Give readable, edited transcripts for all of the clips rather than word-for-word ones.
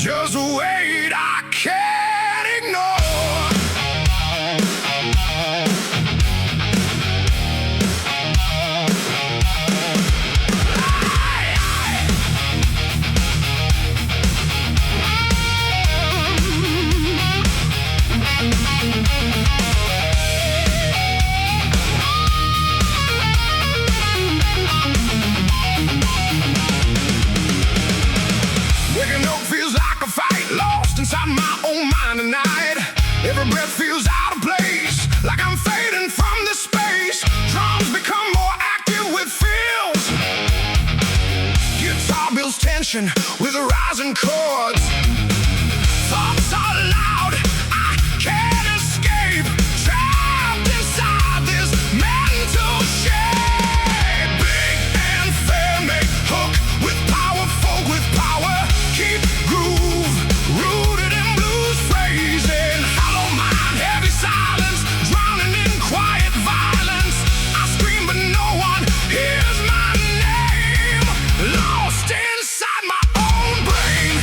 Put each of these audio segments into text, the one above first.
Just wait, I can't ignore. Waking up feels like a fight, lost inside my own mind tonight. Every breath feels out of place, like I'm fading from this space. Drums become more active with feels. Guitar builds tension with rising chords. Thoughts are loud, I can't escape. Trapped inside this mental shape. Big and fair make hook with power, folk with power. Keep groove, rooted in blues phrasing. Hollow mind, heavy silence, drowning in quiet violence. I scream but no one hears my name. Lost inside my own brain.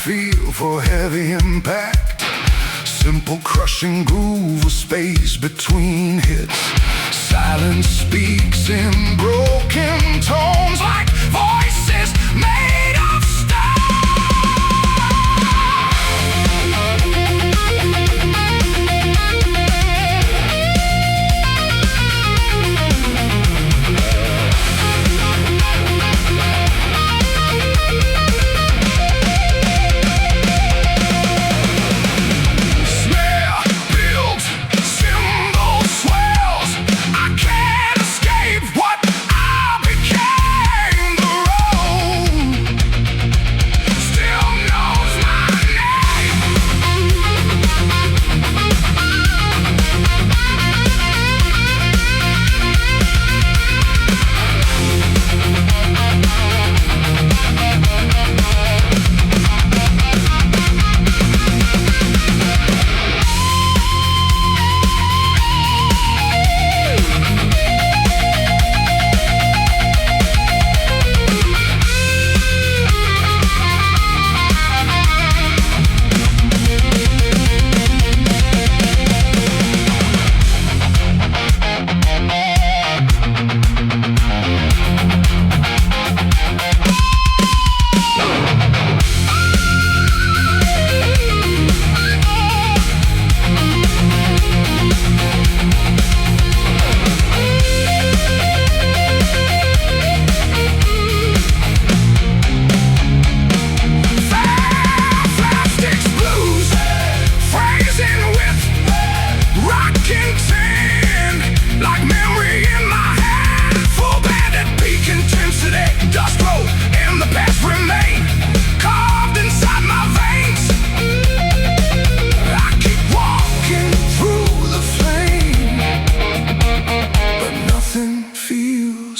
feel for heavy impact. Simple crushing groove, a space between hits. Silence speaks in broken tones like voices made of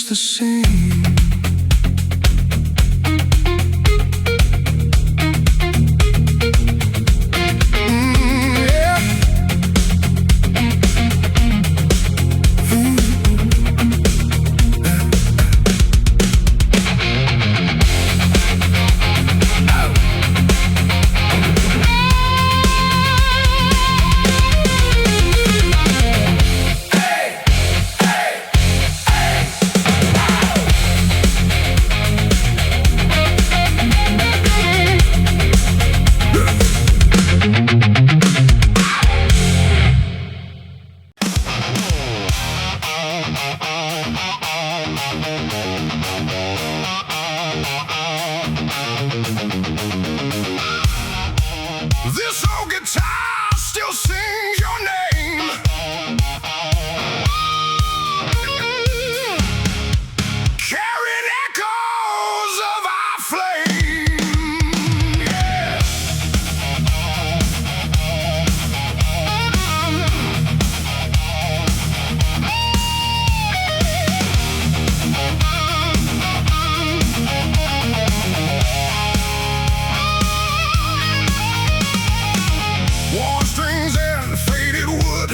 the same. This old guitar still sings your name. Carrying echoes of our flame. Yeah. Worn strings and faded wood.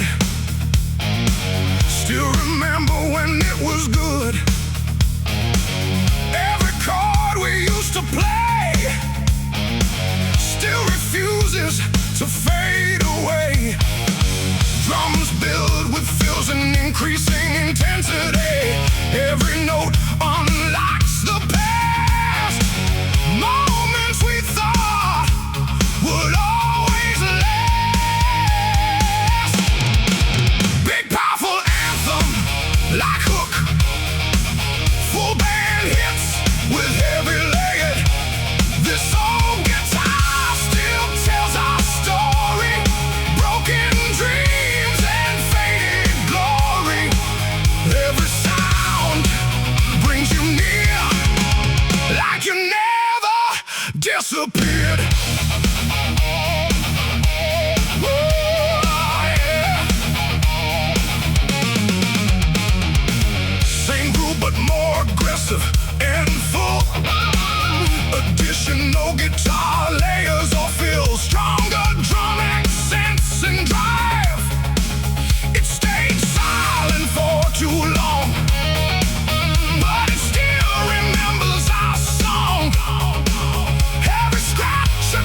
Still remember when it was good. Every chord we used to play still refuses to fade away. Drums build with fills and increasing intensity. Every note unlocks the past. Moments we thought would always last. Big powerful anthem like Hook. Full band hits with heavy legged. This old guitar still tells our story. Broken dreams and faded glory. Every sound brings you near, like you never disappeared. Oh, yeah. Same groove but more aggressive and full. Additional guitar layers or fill. Stronger drum accents and drive. It stayed silent for too long, but it still remembers our song. Every scratch a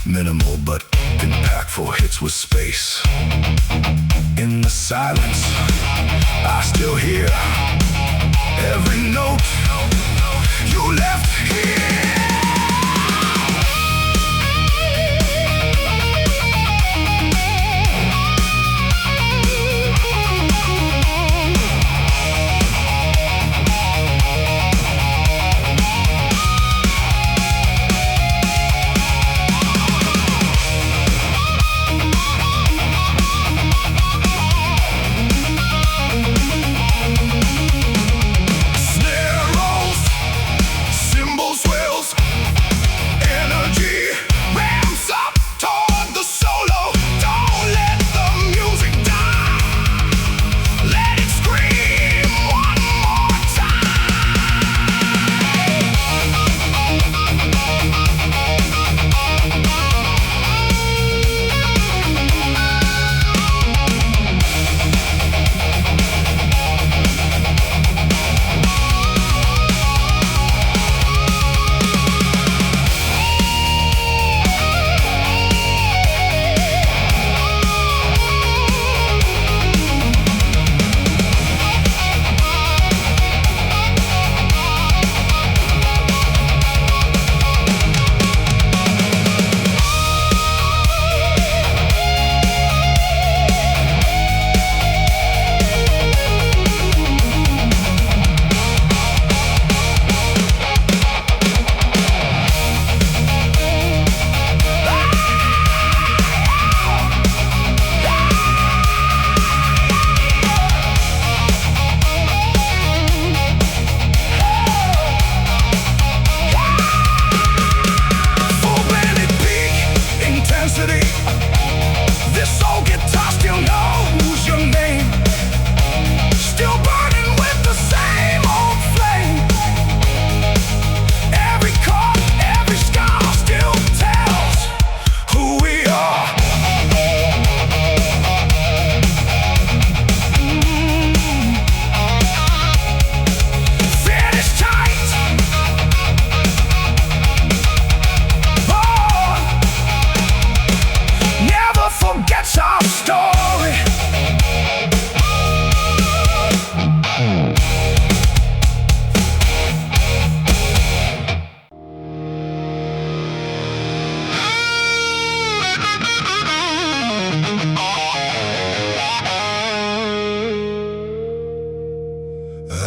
Minimal but impactful hits with space. In the silence, I still hear every note you left here.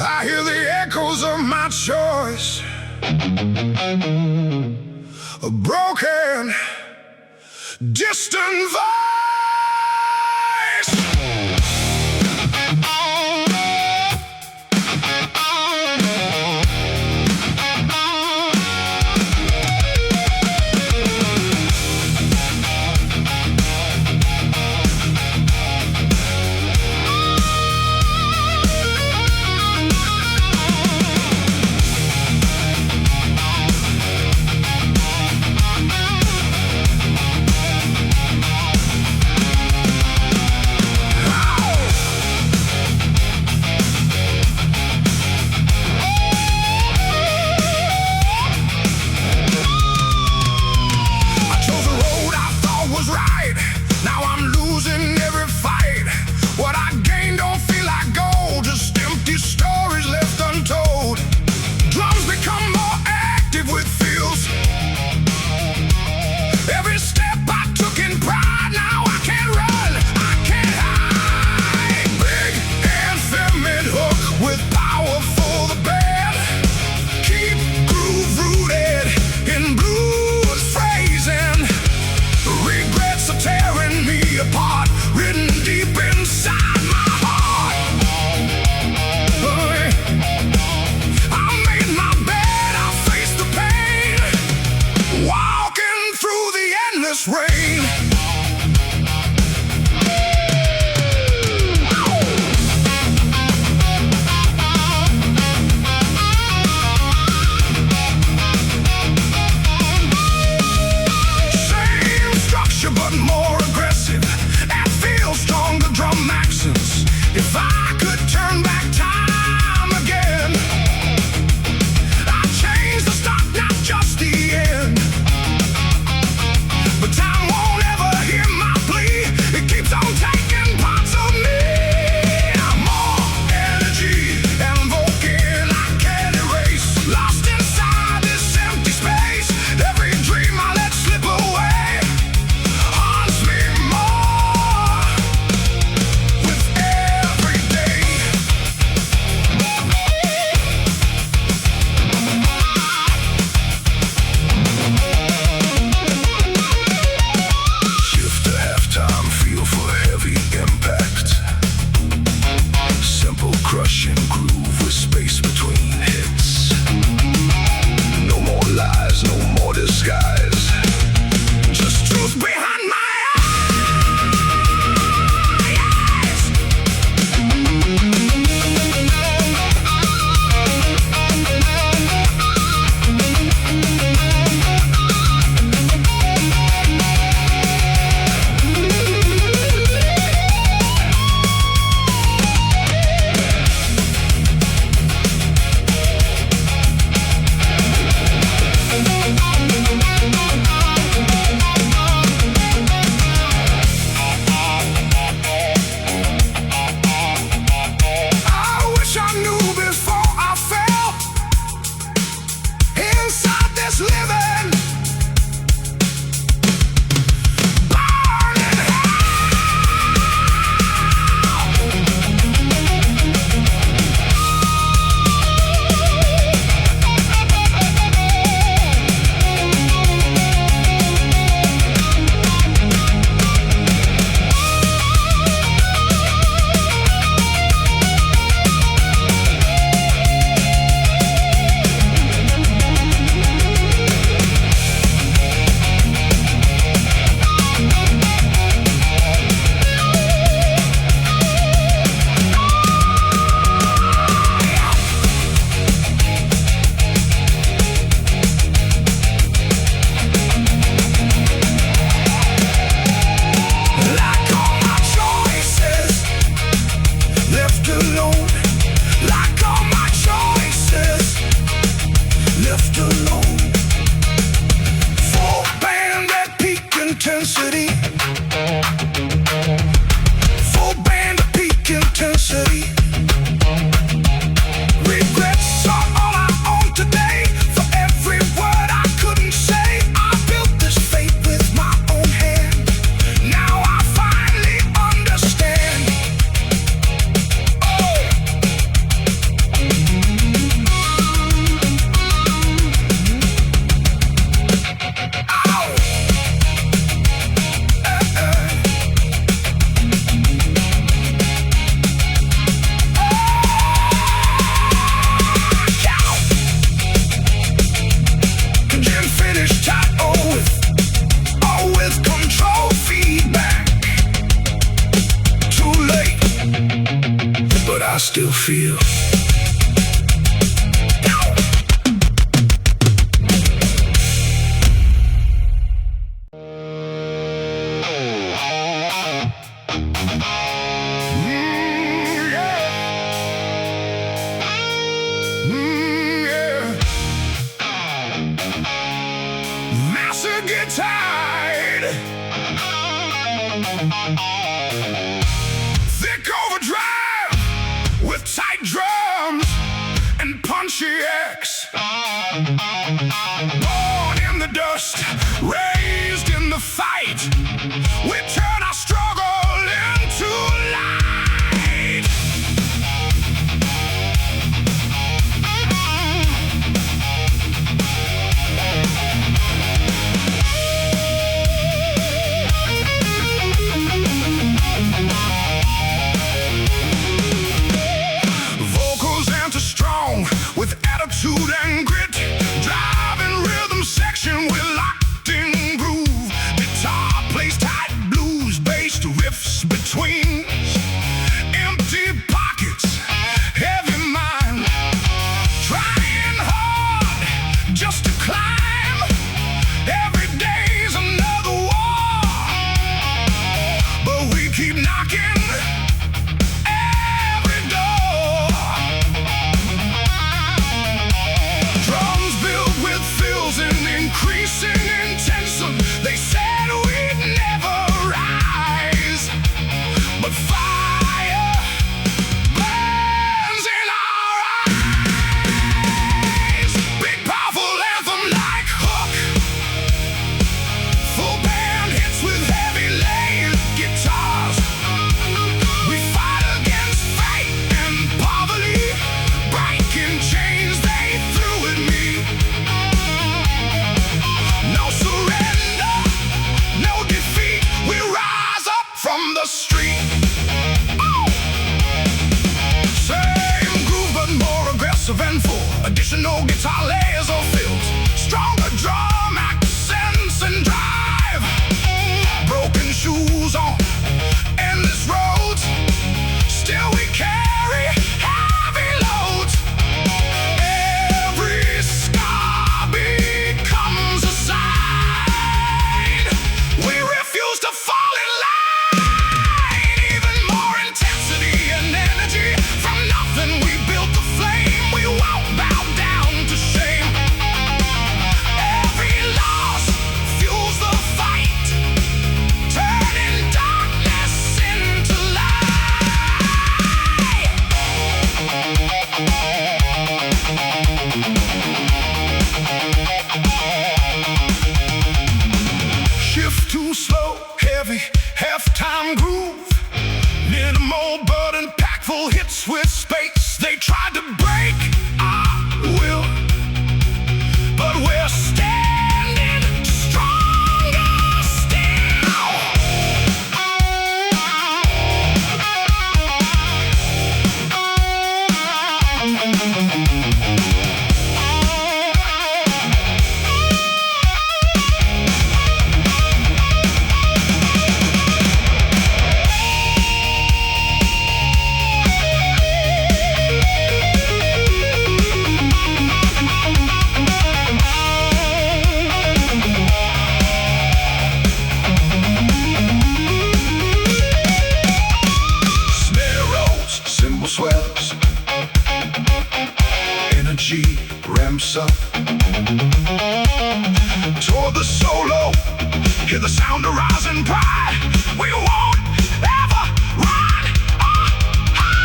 I hear the echoes of my choice, a broken, distant voice. Rain. Same structure but more aggressive, and feel stronger drum accents. If I could turn back time again, I'd change the start, not just the end. But intensity. Full band of peak intensity. Regrets are all I own today. For every word I couldn't say, I built this fate with my own hand. Now I finally understand. Oh. Ow. Didn't finish tight, with control feedback. Too late, but I still feel. Master get tired. Thick overdrive with tight drums and punchy X. Born in the dust, raised in the fight. We turn our struggle into light. With attitude and grit, driving rhythm section with locked in groove. Guitar plays tight blues based riffs between empty pockets, heavy mind, trying hard just to climb. Every day's another war, but we keep knocking. Increasing intention, they said we'd never rise, but fire burns in our eyes. Big powerful anthem like hook, full band hits with heavy layered guitars. We fight against fate and poverty, breaking chains they threw at me. No surrender, no defeat. We rise up from the street. Oh. Same groove but more aggressive and full. Additional guitar layers or fills. Stronger drum accents and drive. Broken shoes on endless roads. Still we carry heavy loads. Every scar becomes a sign. We refuse to fall in line. Even more intensity and energy. From nothing we built the flame. We won't bow down to shame. Every loss fuels the fight, turning darkness into light. Shift too slow, heavy, half-time groove. Minimal but impactful hits with space. They tried to break our will, but we're standing stronger still. hear the sound of rising pride. We won't ever run or hide.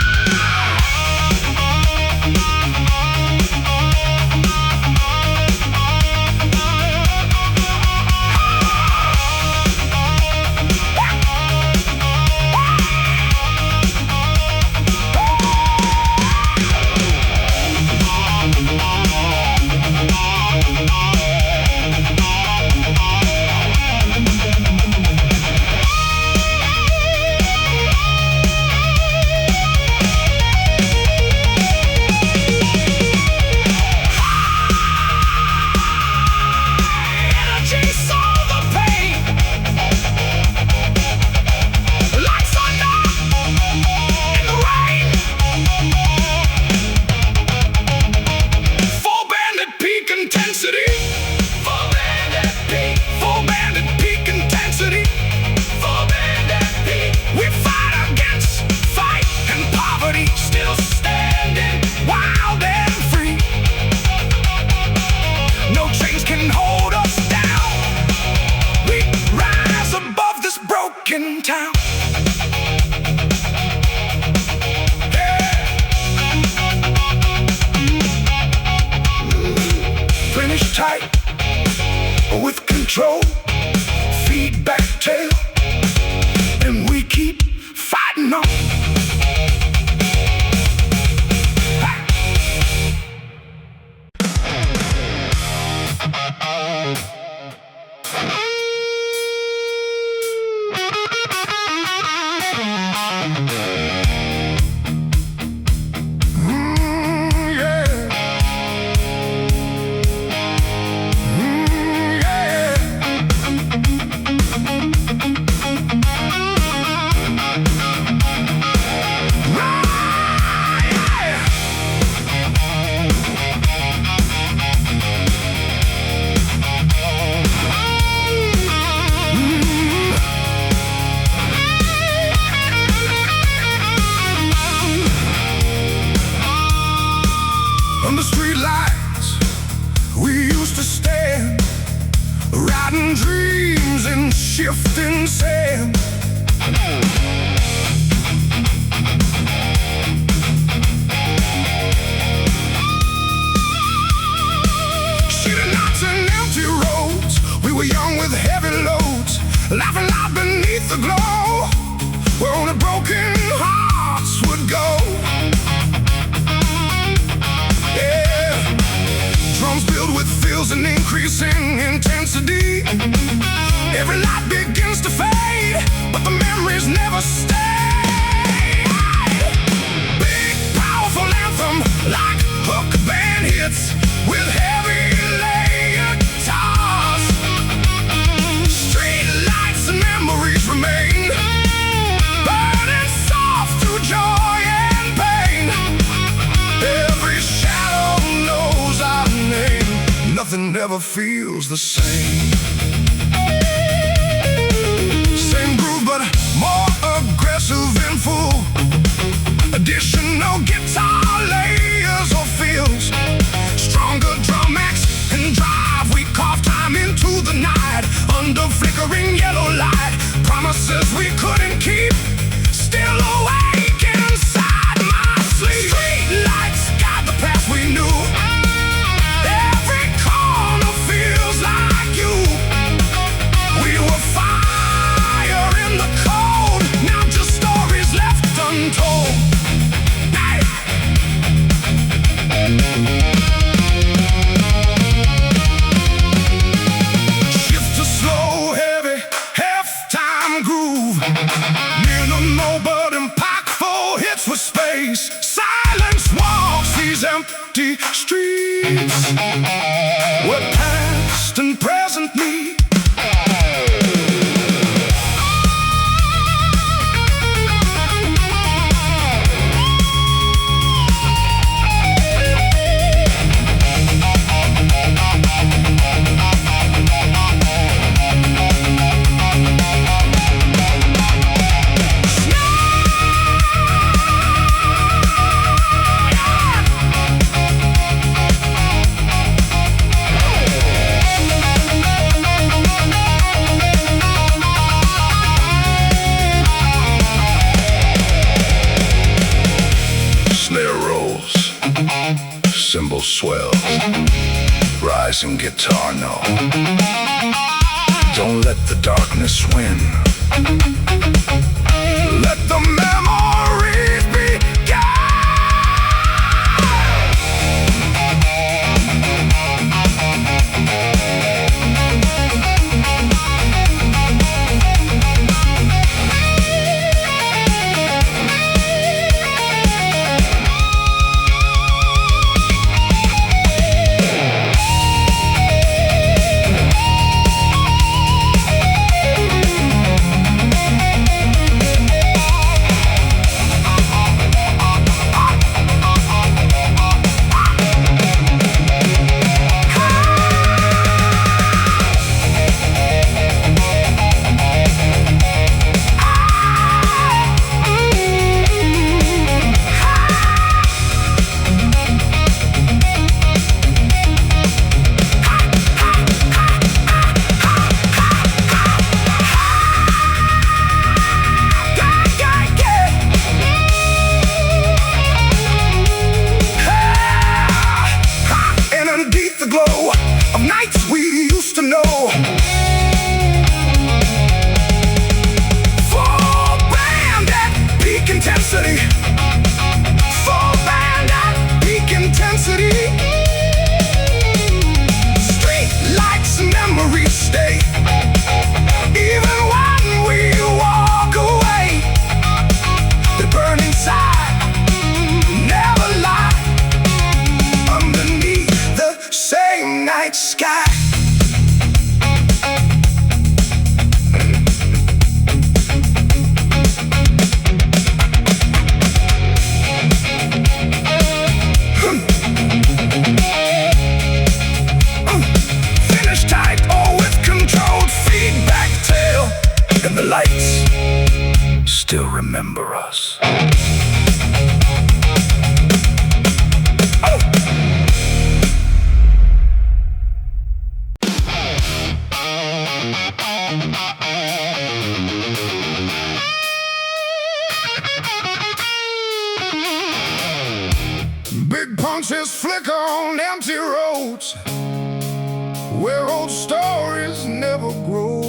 Town. Finish tight with control, feedback tail, and we keep fighting on. On the street lights, we used to stand, riding dreams in shifting sand. Shooting knots and empty roads, we were young with heavy loads, laughing loud beneath the glow, where only broken hearts would go. Drums filled with fills and increasing intensity. Every light begins to fade, but the memories never stay. Big, powerful anthem, like hook band hits with heavy layered guitars. Street lights and memories remain, burning soft through joy and pain. Every shadow knows our name. Nothing ever feels the same. Same groove, but more aggressive and full. Additional guitar layers or feels. Stronger drum X and drive. We carve time into the night under flickering yellow light. Promises we couldn't keep, still awake inside my sleep. Street lights guide the path we knew. Every corner feels like you. We were fire in the cold, now just stories left untold. Hey. Shift to slow, heavy, half-time groove. Minimal but impactful hits with space. Silence walks these empty streets, where past and present meet. swell. Rising guitar, no. Don't let the darkness win. Let the memories begin. Sky. Finish tight or with controlled feedback tail, and the lights still remember us. Big punches flicker on empty roads where old stories never grow.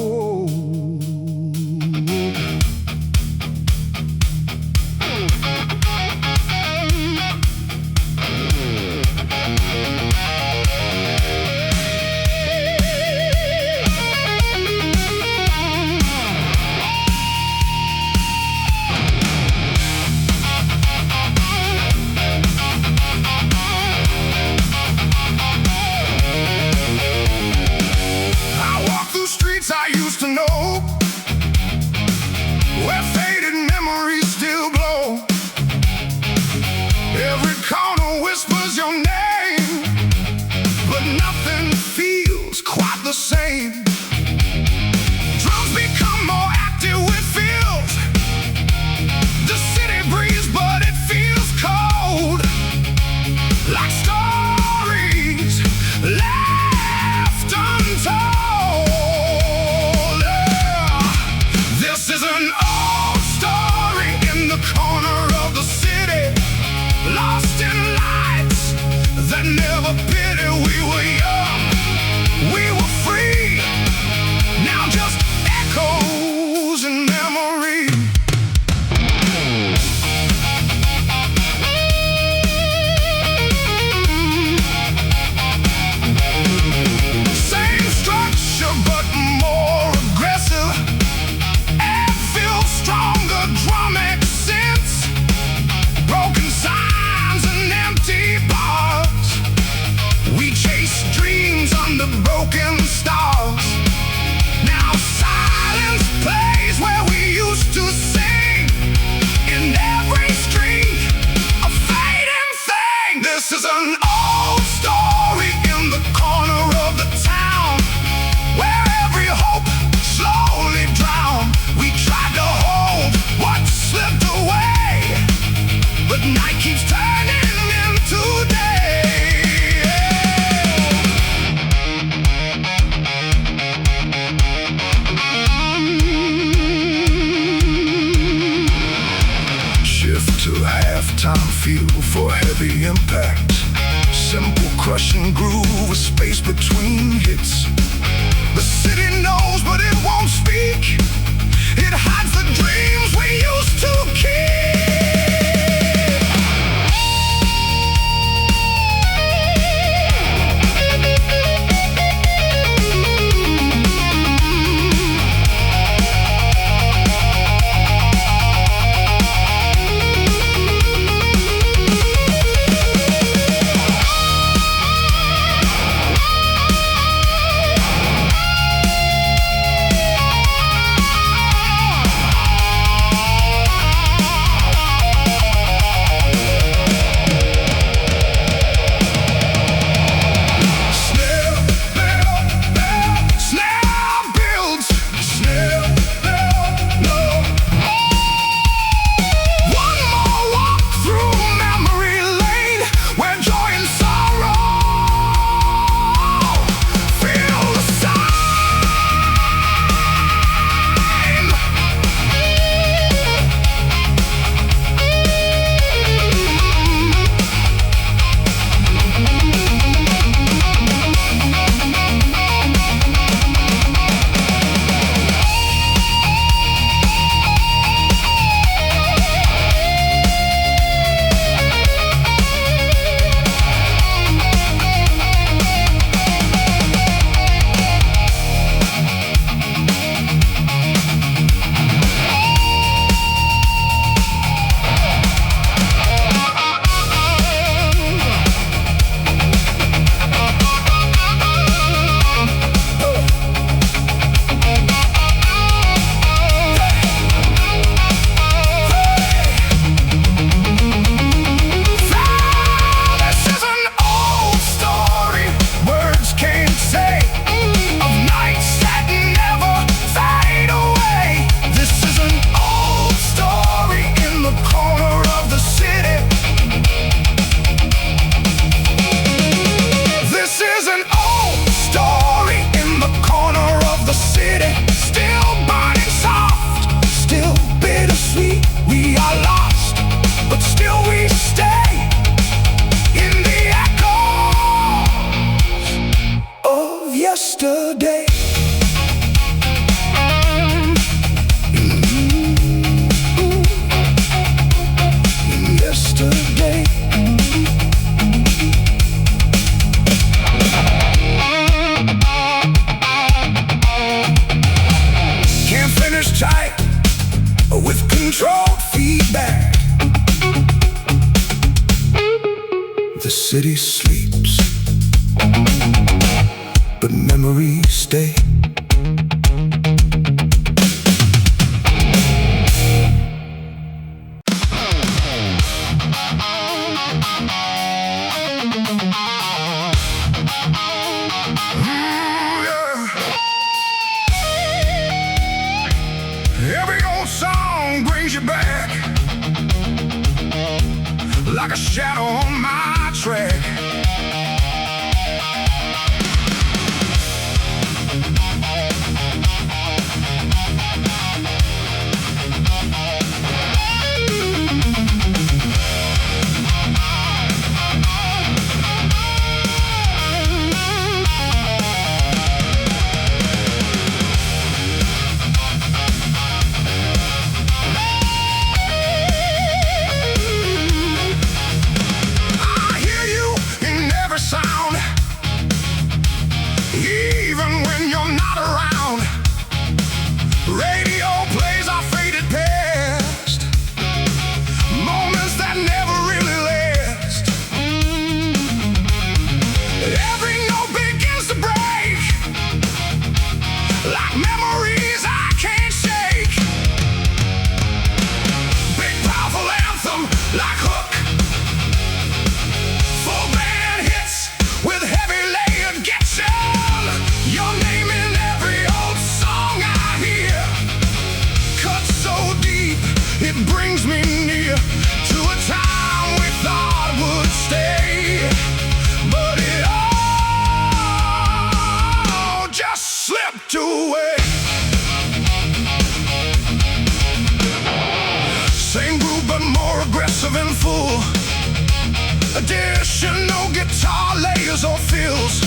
I used to know, where faded memories still glow. Every corner whispers your name, but nothing feels quite the same. Drums become more active with feels. The city breeze, but it feels cold. Like stories left untold. This is an old story in the corner of the city, lost in lights that never pity. We were young, we were free, now just echoes in memory. Same structure but more aggressive. Stronger drum accents, broken signs and empty bars. We chase dreams under broken stars. Now silence plays where we used to sing. In every street, a fading thing. This is an old story in the corner of the town, where every hope slowly drowned. We tried to hold what slipped away, but night keeps turning into day. Shift to halftime feel for heavy impact. tempo crushing groove, a space between hits. The city knows, but it won't speak. It hides the dreams we used to keep. Yesterday. Yesterday. Can't finish tight with controlled feedback. The city sleeps, but memories stay. Every old song brings you back, like a shadow on my track. It brings me near to a time we thought would stay, but it all just slipped away. Same groove but more aggressive and full. Additional guitar layers or fills,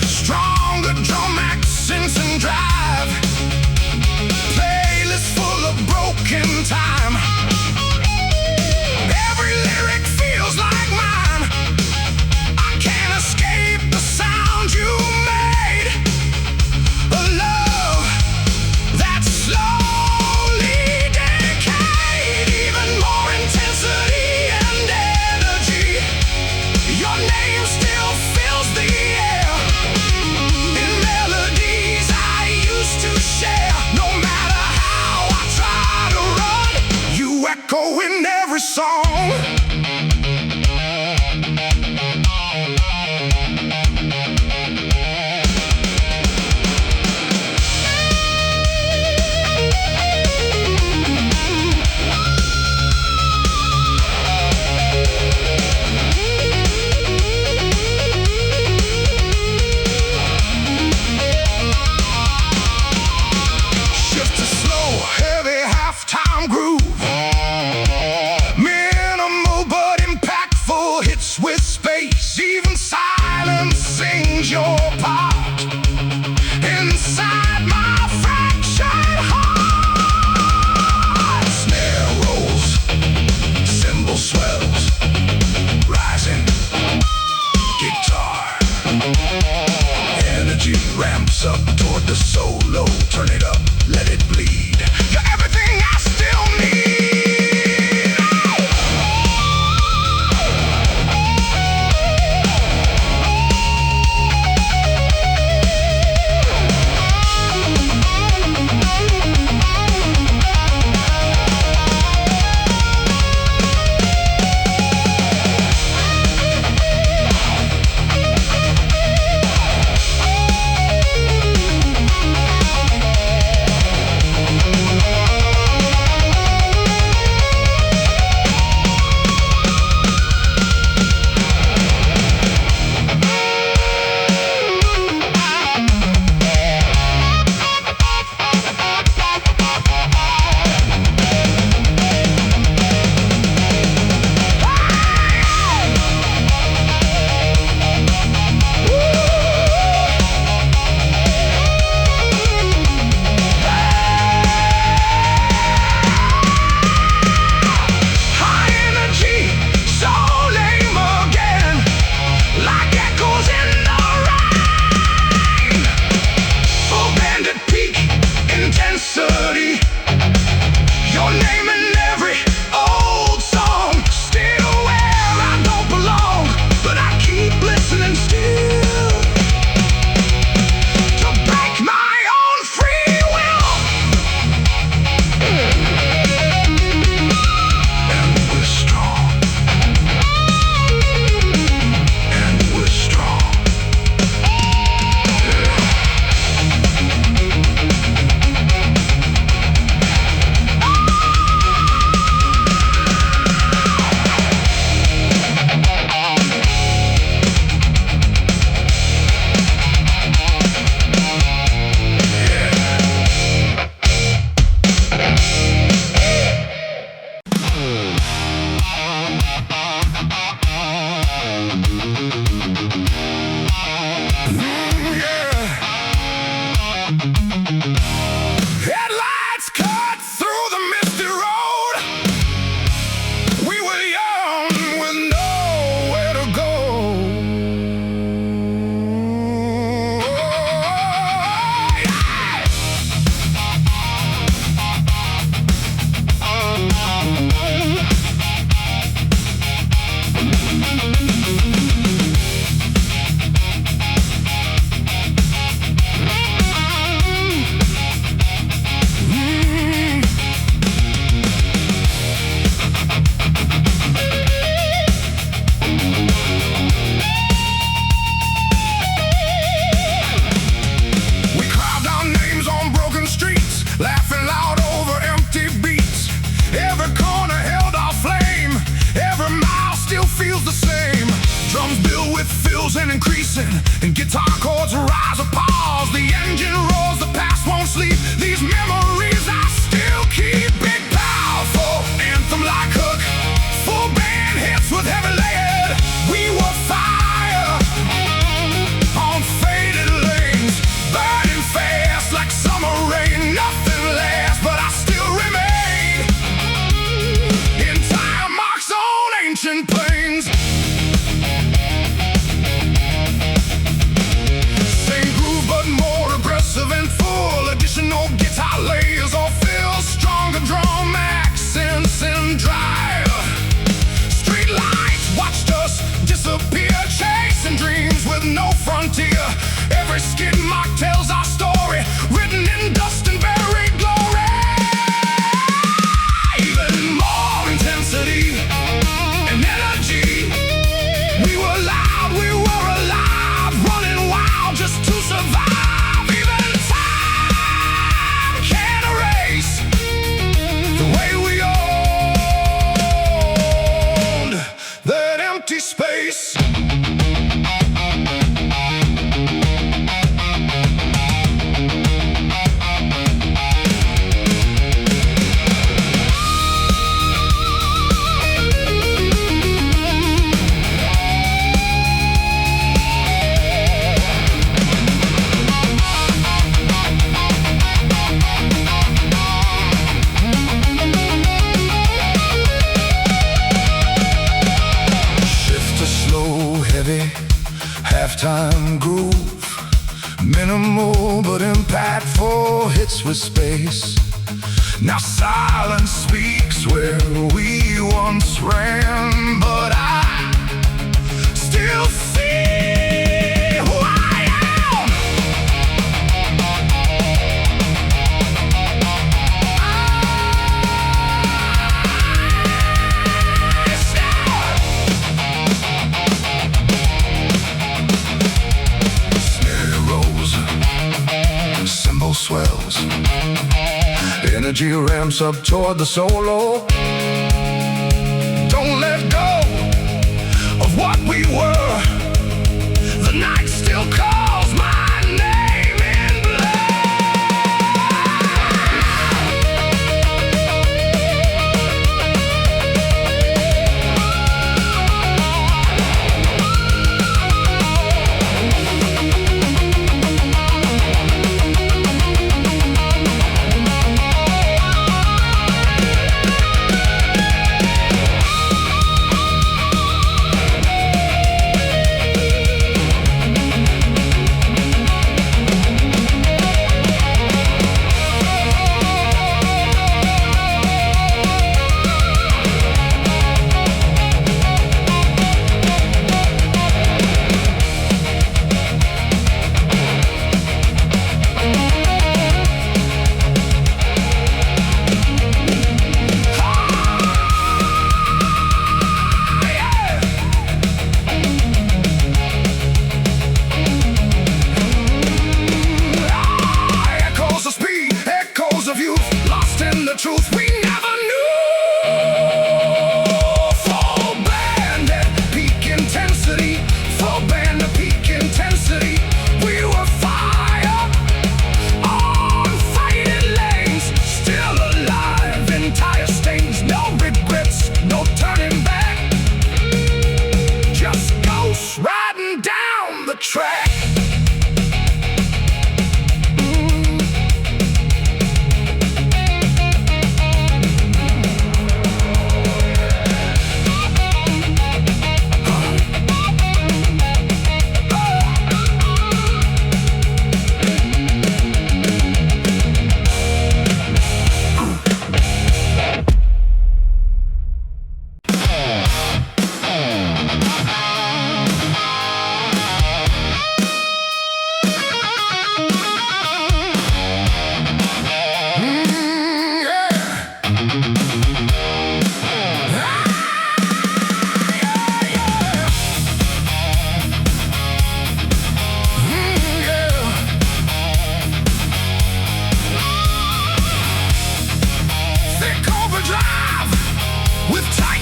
stronger drum accents and drive. Playlist full of broken time. Every lyric feels like mine. I can't escape the sound you made. A love that slowly decayed. Even more intensity and energy. Your name still fills the air. In melodies I used to share. No matter how I try to run, you echo in every song. With space, even silence sings your part. Inside my fractured heart, snare rolls, cymbal swells, rising guitar. Energy ramps up toward the solo. Turn it up, let it bleed. You're everything I still need. Your name in every old song. Still where I don't belong, but I keep listening still to break my own free will. And we're strong. And we're strong. Headlights cut through the misty road. We were young with nowhere to go. We carved our names on broken streets, laughing loud over empty beats. Every corner held our flame, every mile still feels the same. Drums build with fills and increasing, and guitar chords rise or pause. The engine roars, the past won't sleep. These memories I still keep. Big powerful anthem like hook, full band hits with heavy layers. space with space. Now silence speaks where we once ran, but I still see who I am. Snare rolls, cymbal swells, energy ramps up toward the solo. Don't let go of what we were. The night still calls my name in truth we never knew. Full band at peak intensity. Full band at peak intensity. We were fire on faded lanes. Still alive in tire stains. No regrets, no turning back. Just ghosts riding down the track.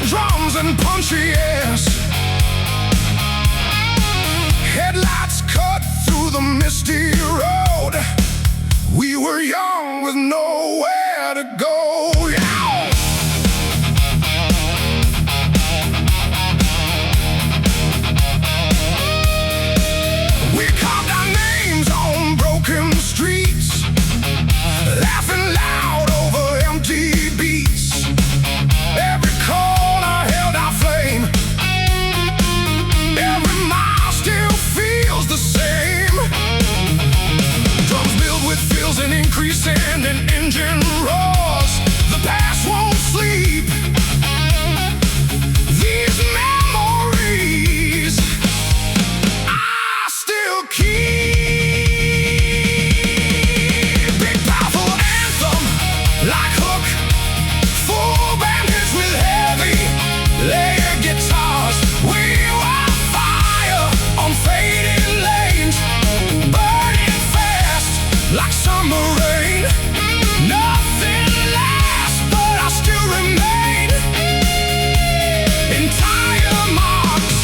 Drums and punchy airs. Headlights cut through the misty road. We were young with nowhere to go. Yeah. We carved our names on broken streets, laughing loud over empty beats. Every corner held our flame. Every mile still feels the same. Drums build with fills and increase and an engine roars. The past won't sleep. These memories I still keep. Big powerful anthem like Hook. Full band hits with heavy layered guitars. We were fire on faded lanes, burning fast like summer rain. Nothing lasts, but I still remain. Entire marks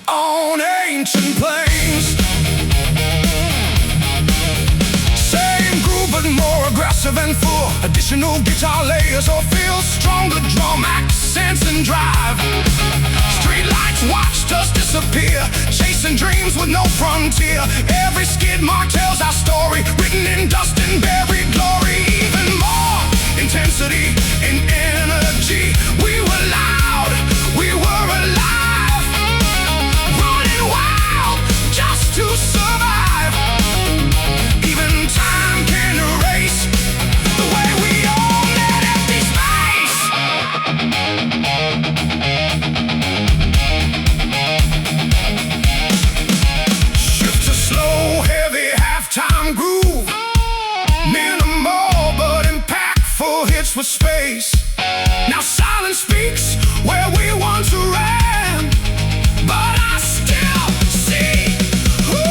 on ancient plains. Same groove but more aggressive and full. Additional guitar layers or fills, stronger drum accents and drive. Street lights watched us disappear, chasing dreams with no frontier. Every skid mark tells our story, written in dust and buried glory. Even more intensity and energy. We were loud, we were alive, running wild just to survive. Even time can erase for space. Now silence speaks where we once ran, but I still see who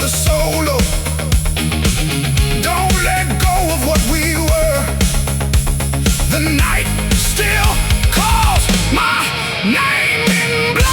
the solo. Don't let go of what we were. The night still calls my name in blood.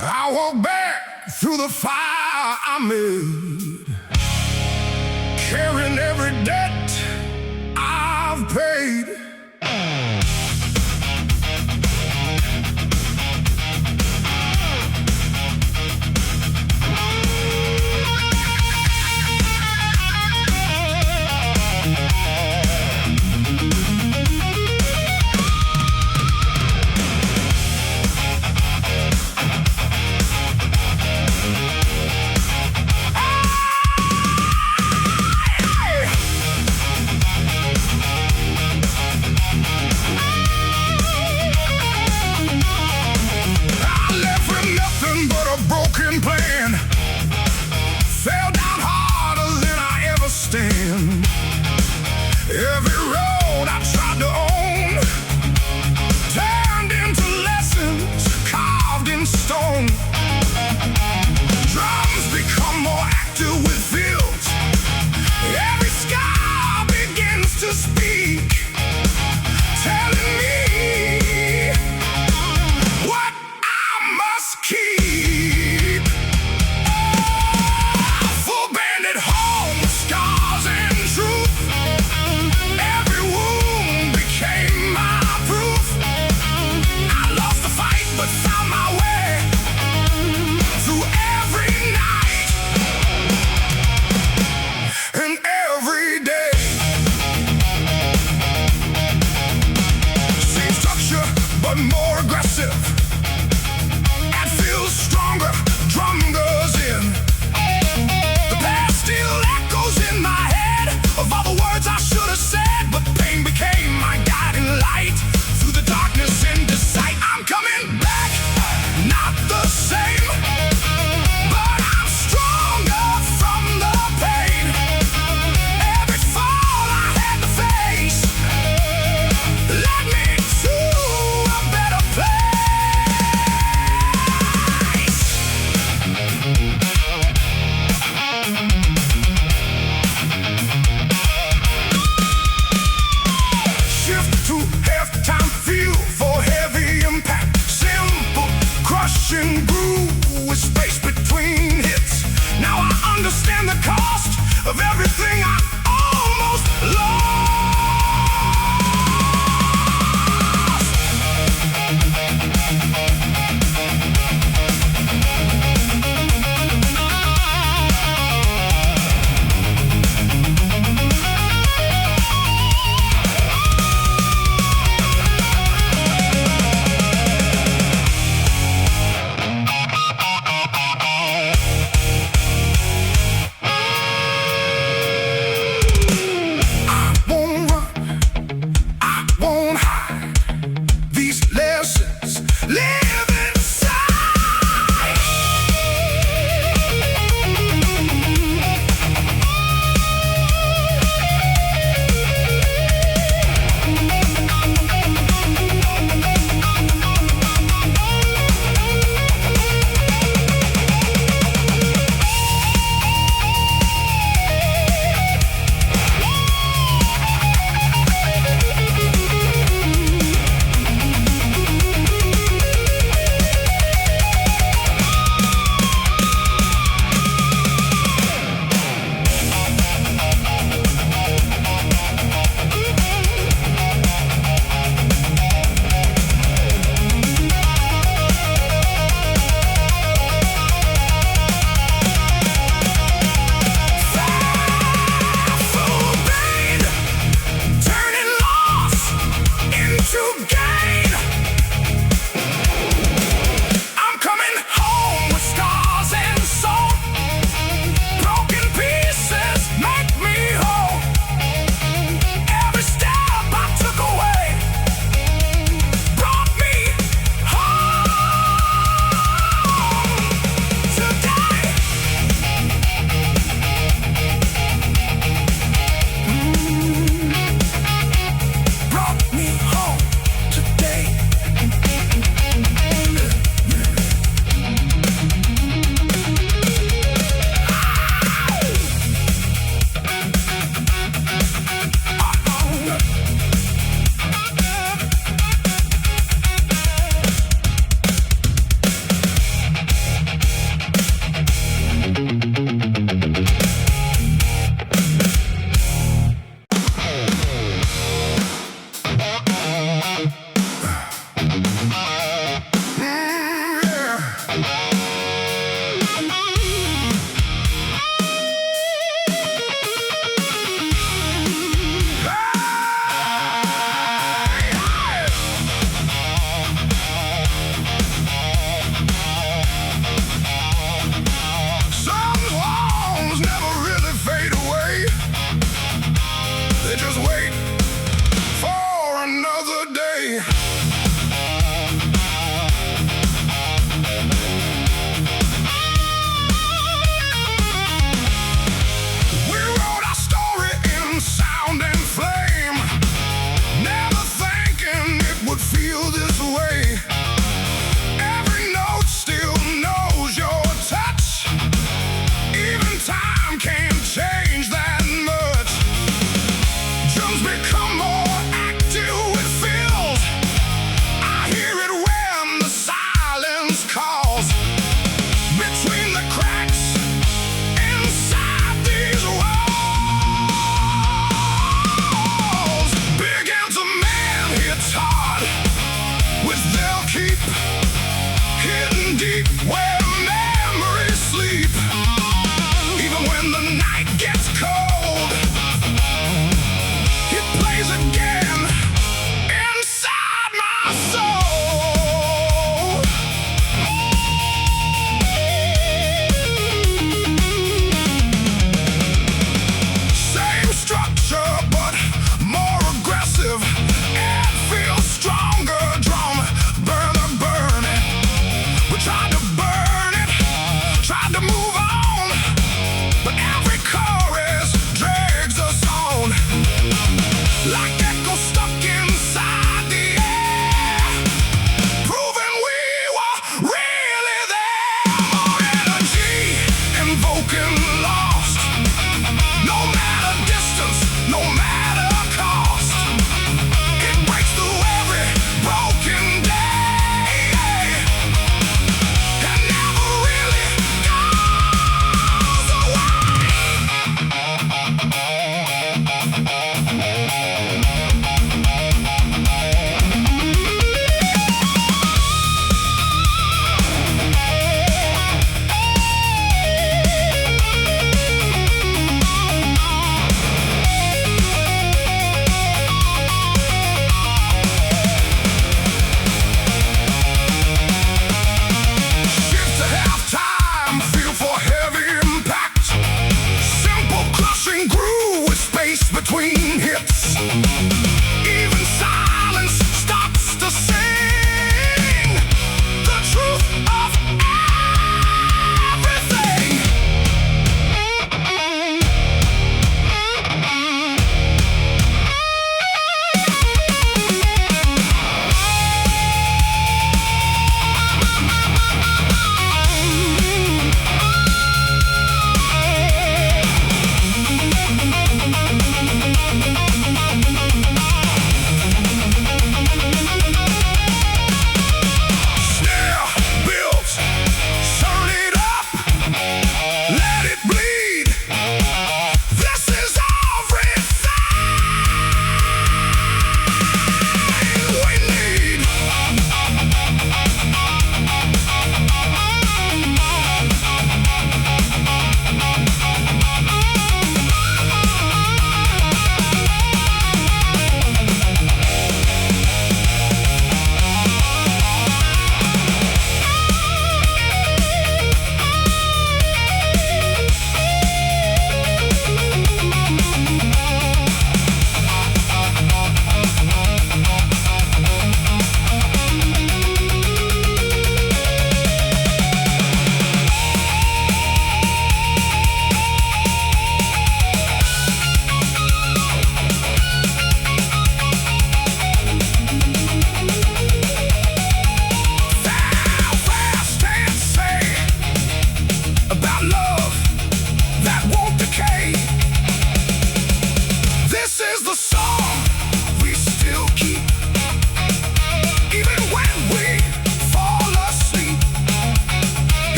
I walk back through the fire I made, carrying every debt I've paid.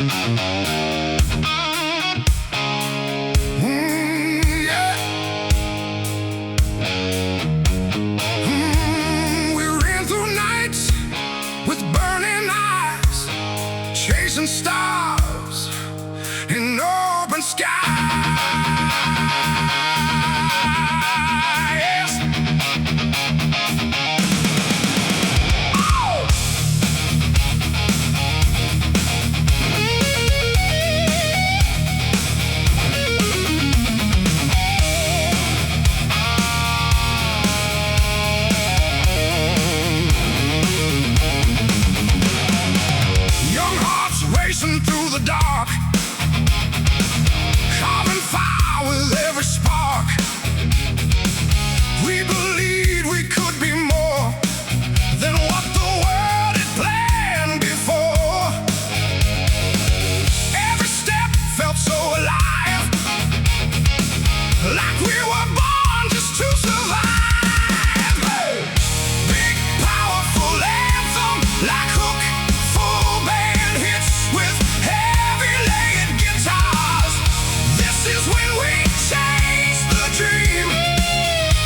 Yeah. We ran through nights with burning eyes, chasing stars in open skies. Oh! Young hearts racing through the dark, carving fire with every spark. We believed we could be more than what the world had planned before. Every step felt so alive, like we were born just to survive. Big, powerful anthem, like hook, full band hits with heavy layered guitars. This is when we chase the dream,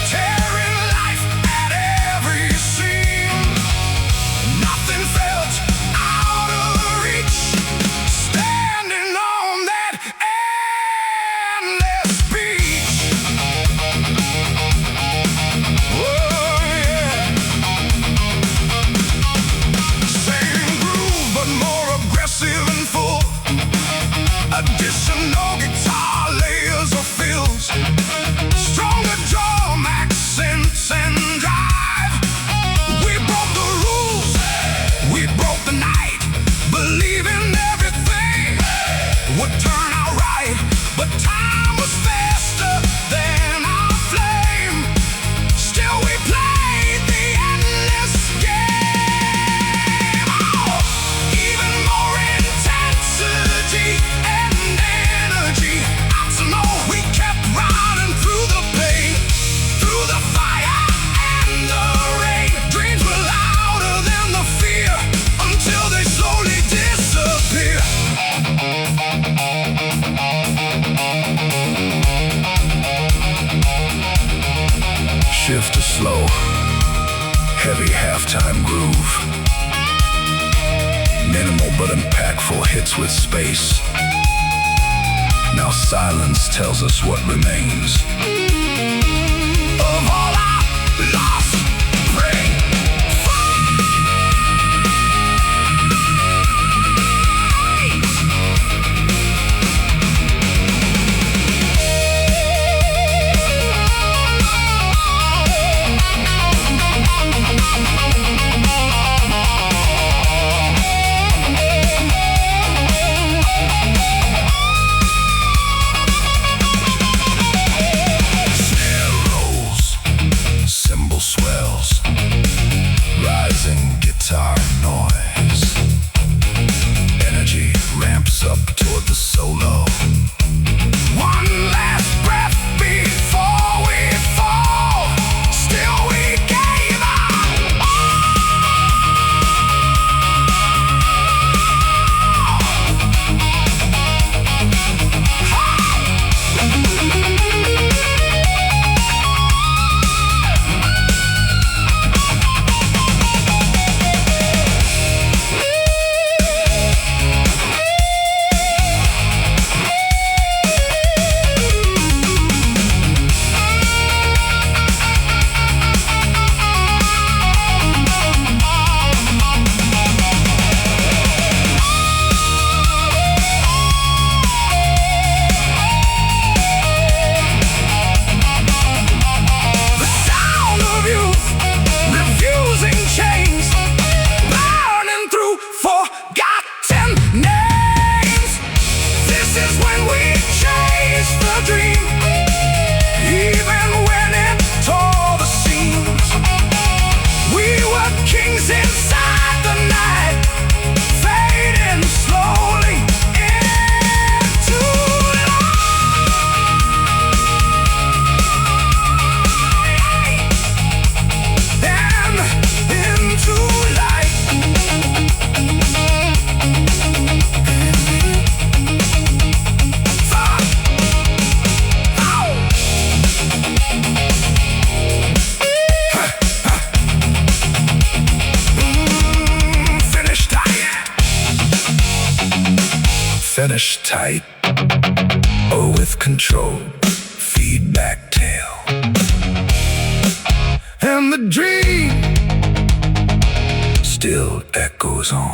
tearing life at every seam. Nothing felt out of reach, standing on that endless beach. Oh yeah. Same groove, but more aggressive and full. Additional guitar layers or fills, stronger drum accents and drive. We broke the rules, we broke the night, believing everything would turn out right. But time was faster than our flame. Still we played the endless game. Oh, even more intensity and energy. Optional, we kept riding through the pain, through the fire and the rain. Dreams were louder than the fear, until they slowly disappear. Shift to slow, heavy halftime groove. Minimal but impactful hits with space. Now silence tells us what remains of all our lost brain. Snare rolls, cymbal swells, rising guitar noise. Energy ramps up toward the solo. One last breath before we fall. Still we gave up. finish tight or with control, feedback tail. And the dream still echoes on.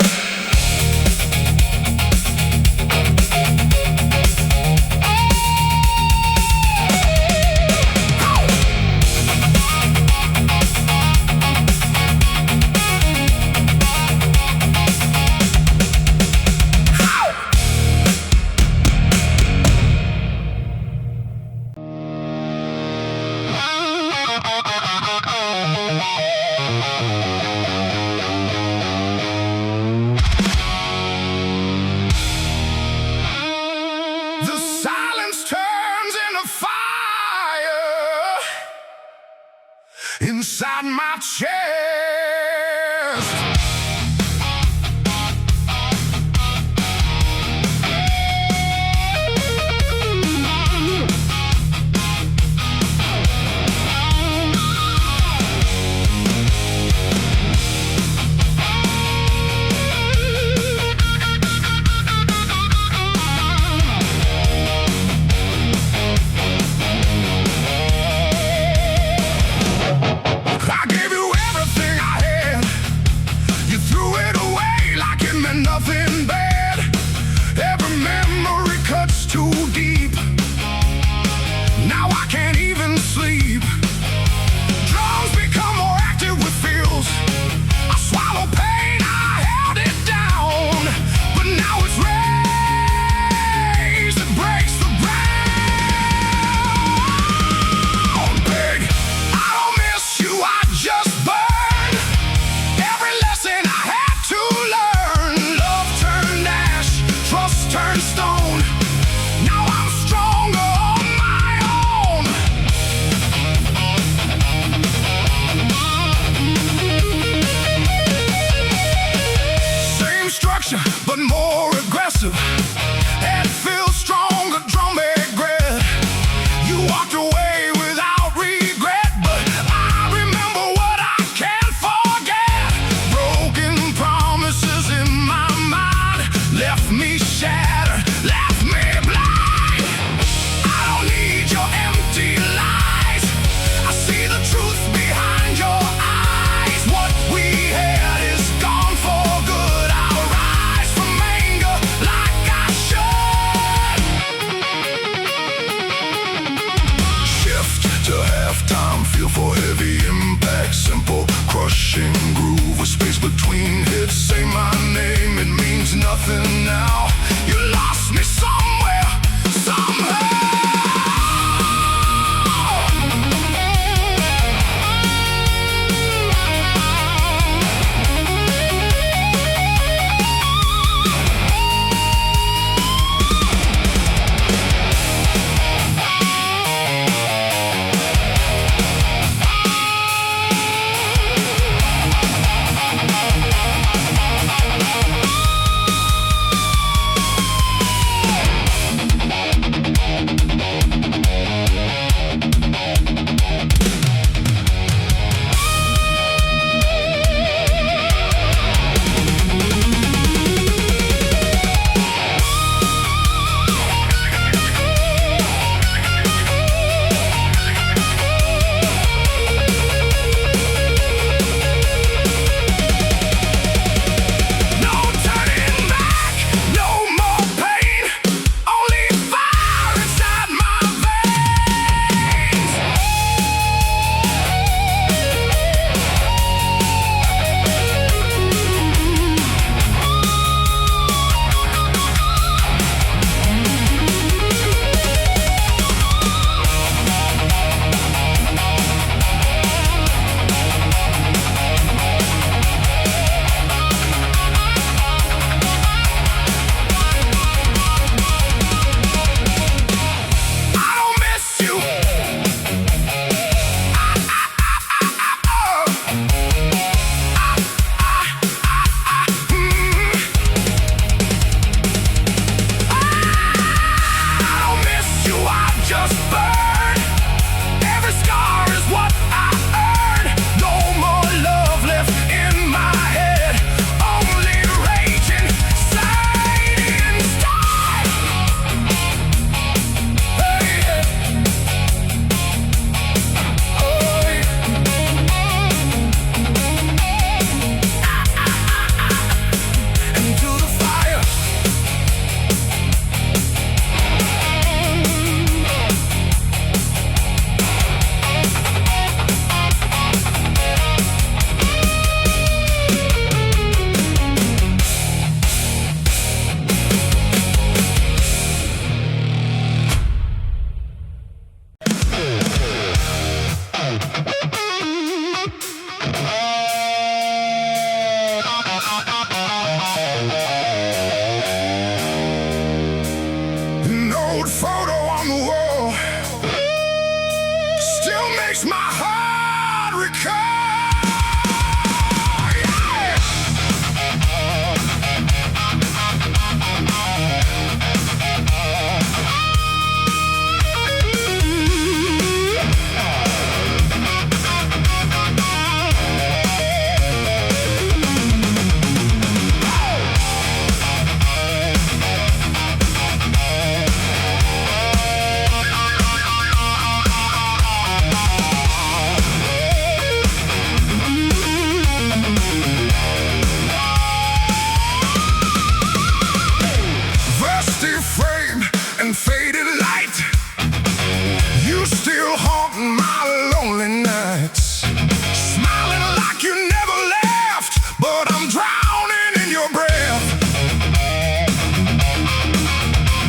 The silence turns into fire inside my chest. I gave you everything I had. You threw it away like it meant nothing bad. Every memory cuts too deep. Now I can't even sleep. Drums become more active with feels. I swallow pain, I held it down, but now it's raised. It breaks the ground. Big, I don't miss you, I just burn. Every lesson I had to learn. Love turned ash, trust turned stone. Now I'm stronger on my own. Same structure, but more aggressive. Head feels stronger, drum regret. You walked away without regret, but I remember what I can't forget. Broken promises in my mind left me shattered, left me blind. I don't need your empty lies. I see the truth behind your eyes. What we had is gone for good. I'll rise from anger like I should. Shift to halftime, feel for heavy impact. Simple, crushing groove with space between hits. Say my name, it means nothing now. You lost me somewhere, somehow. No turning back, no more pain. Only fire inside my veins. I don't miss you. I don't miss you, I just burn. Every scar is what I earn. No more love left in my head. Only raging, inside. old photo on the wall still makes my heart recall. Frame and faded light, you still haunt my lonely nights. Smiling like you never left, but I'm drowning in your breath.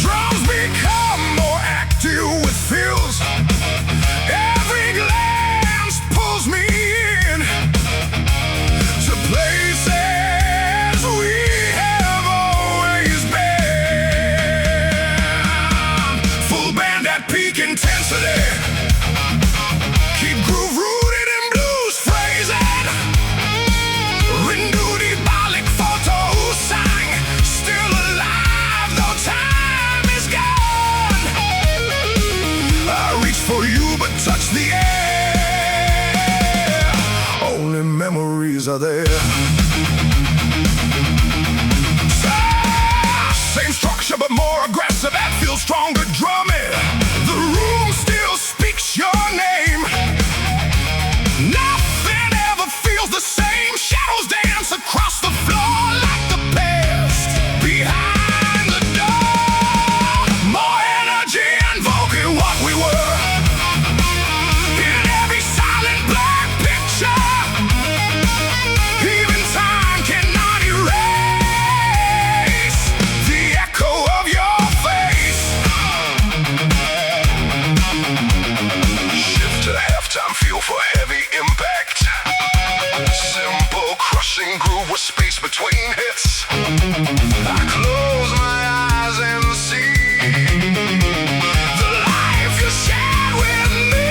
Drums become more active with feels. Every glance pulls me in to places we have always been. Full band at peak intensity. Keep groove rooted in blues phrasing. Renew the balik photo sang. Still alive though time is gone. I reach for you but touch the air. Only memories are there. Same structure but more aggressive. That feels stronger drumming. The room still speaks your name. Nothing ever feels the same. Shadows dance across the floor like the past. Behind the door, more energy invoking what we were. In every silent black picture, even time cannot erase the echo of your face. Shift to the halftime feel for heavy impact. Simple crushing groove with space between hits. I close my eyes and see the life you shared with me.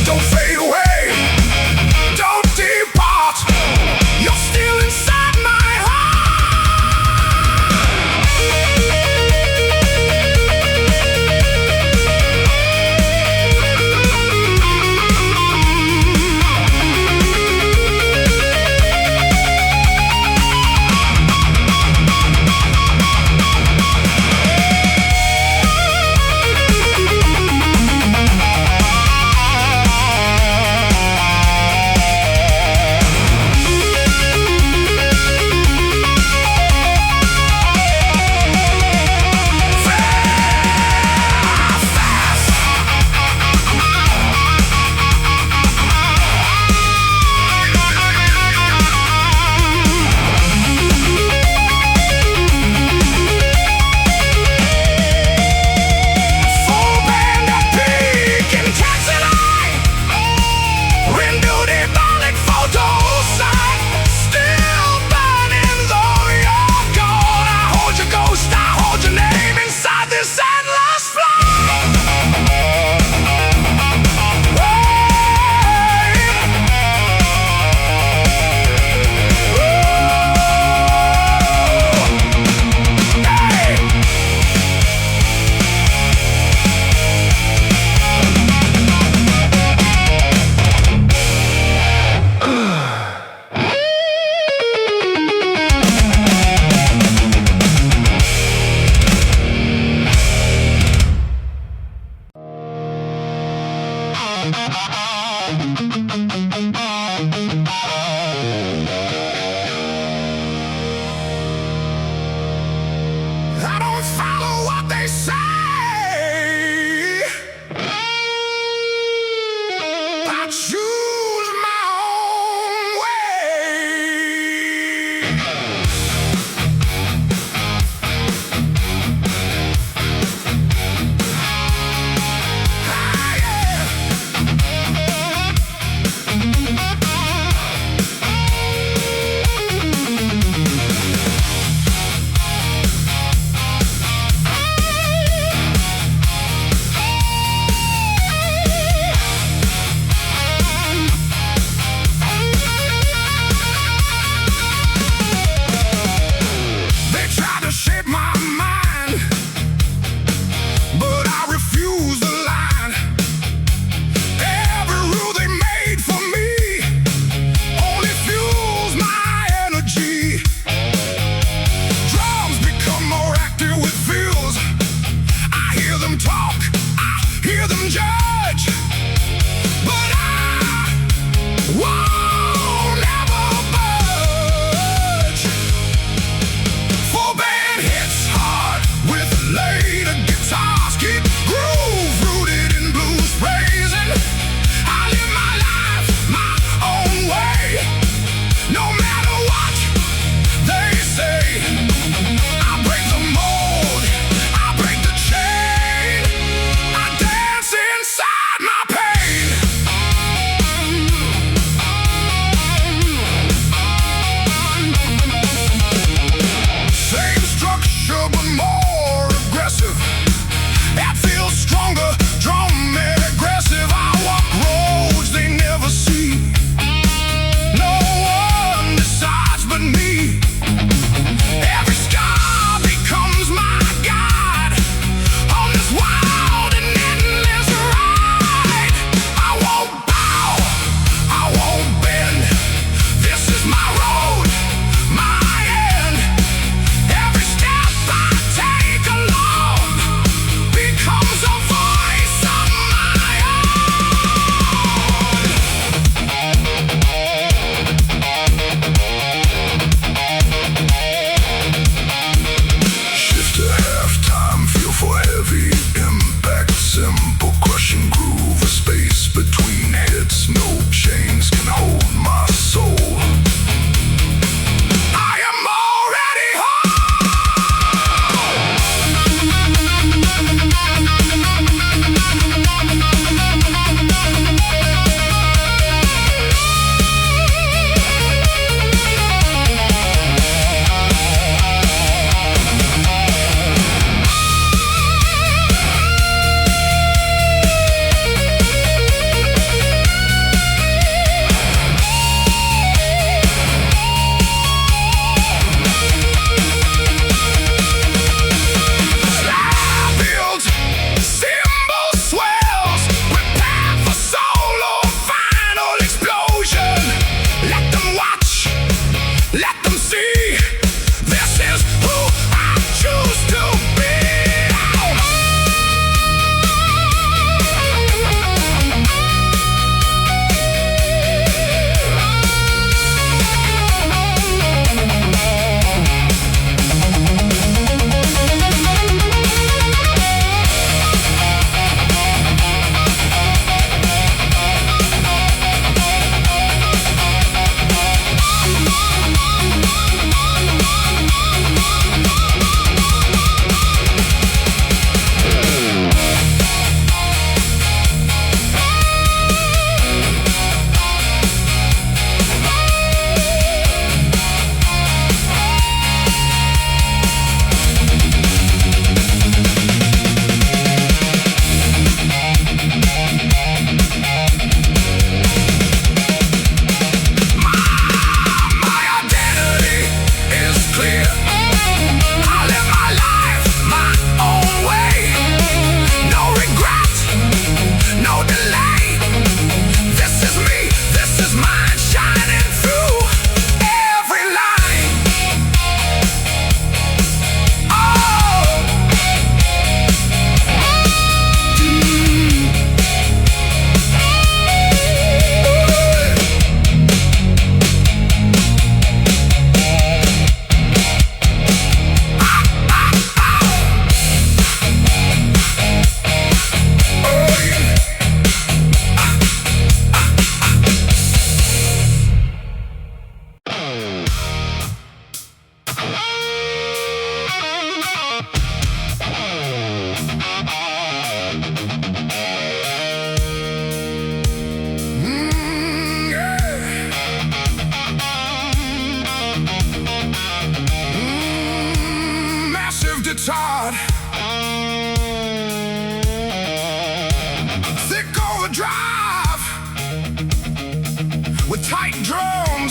Don't fade away, don't depart. You're still inside my full band at peak intensity. Renew the balik photo sign. Still burning though you're gone. I hold your ghost, I hold your name inside this endless flame.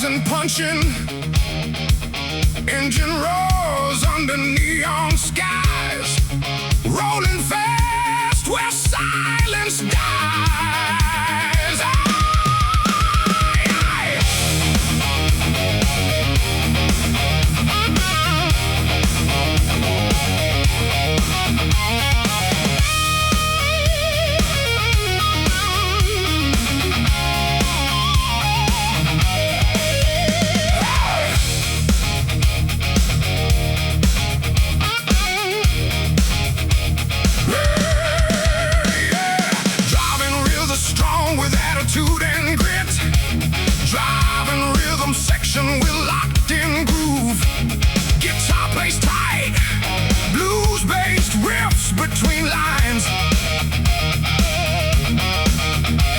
and punching. Engine roars under neon skies, rolling fast where silence dies. We're locked in groove. Guitar plays tight, blues-based riffs between lines.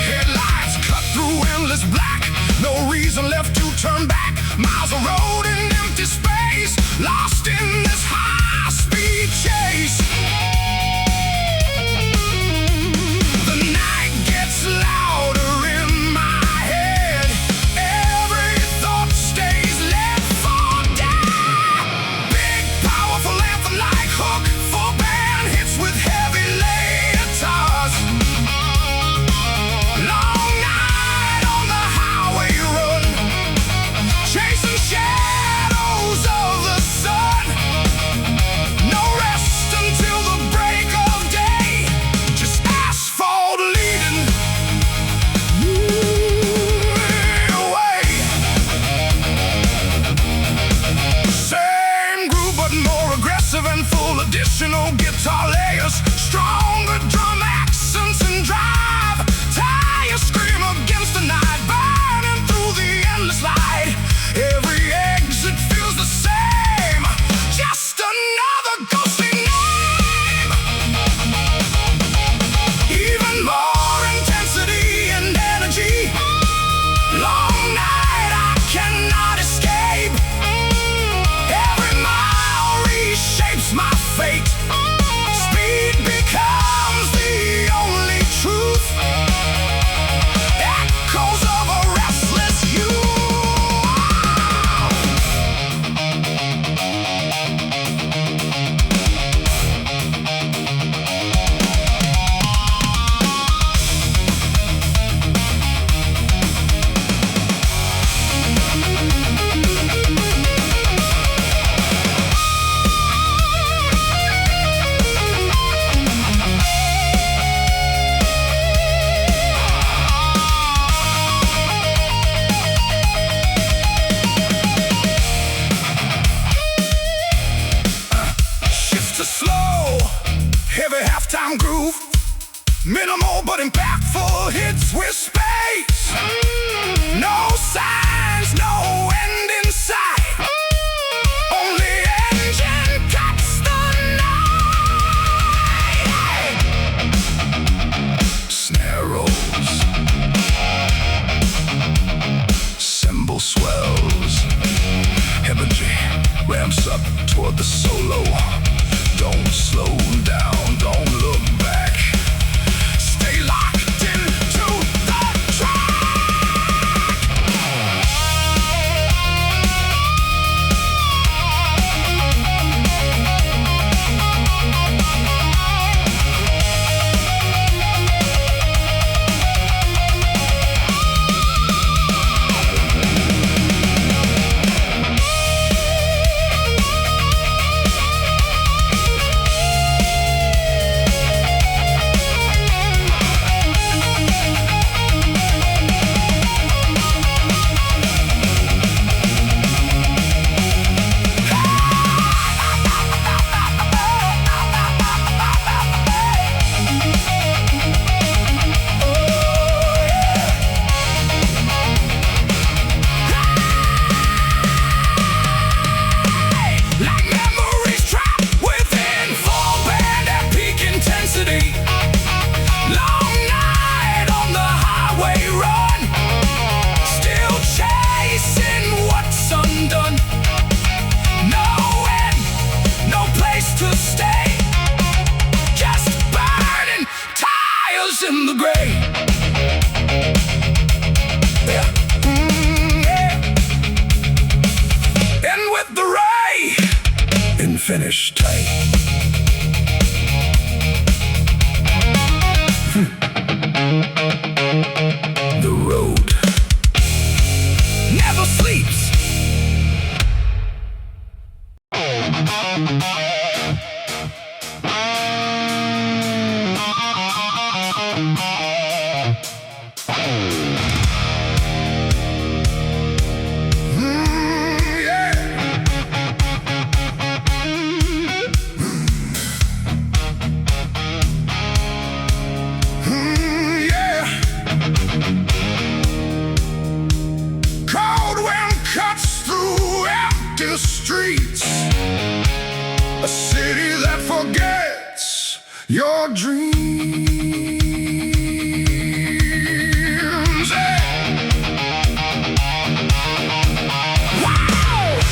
Headlights cut through endless black, no reason left to turn back. Miles of road in empty space, lost in this high-speed chase. The night gets louder in my head. Every thought stays left for dead. Big, powerful anthem-like hook, full band hits with heavy guitars. Long night on the highway run, chasing shadows of the sun. No rest until the break of day, just asphalt leading away. Same groove but more aggressive and full, additional guitar layers, stronger drum accents and drive. Tires scream against the night, burning through the endless light. Every exit feels the same, just another ghostly name. Even more intensity and energy. Long night I cannot escape. Every mile reshapes my fate. Speed becomes the only truth. Echoes of a restless youth. Shift to slow, heavy halftime groove. Minimal but impactful hits with space. No signs, no end in sight. Only engine cuts the night. Snare rolls, cymbal swells. Imagery ramps up toward the solo. Don't slow down, don't look back. Stay locked into the track. in the gray. Yeah. Yeah. finish tight. The road never sleeps. Streets, a city that forgets your dreams. Hey. Wow!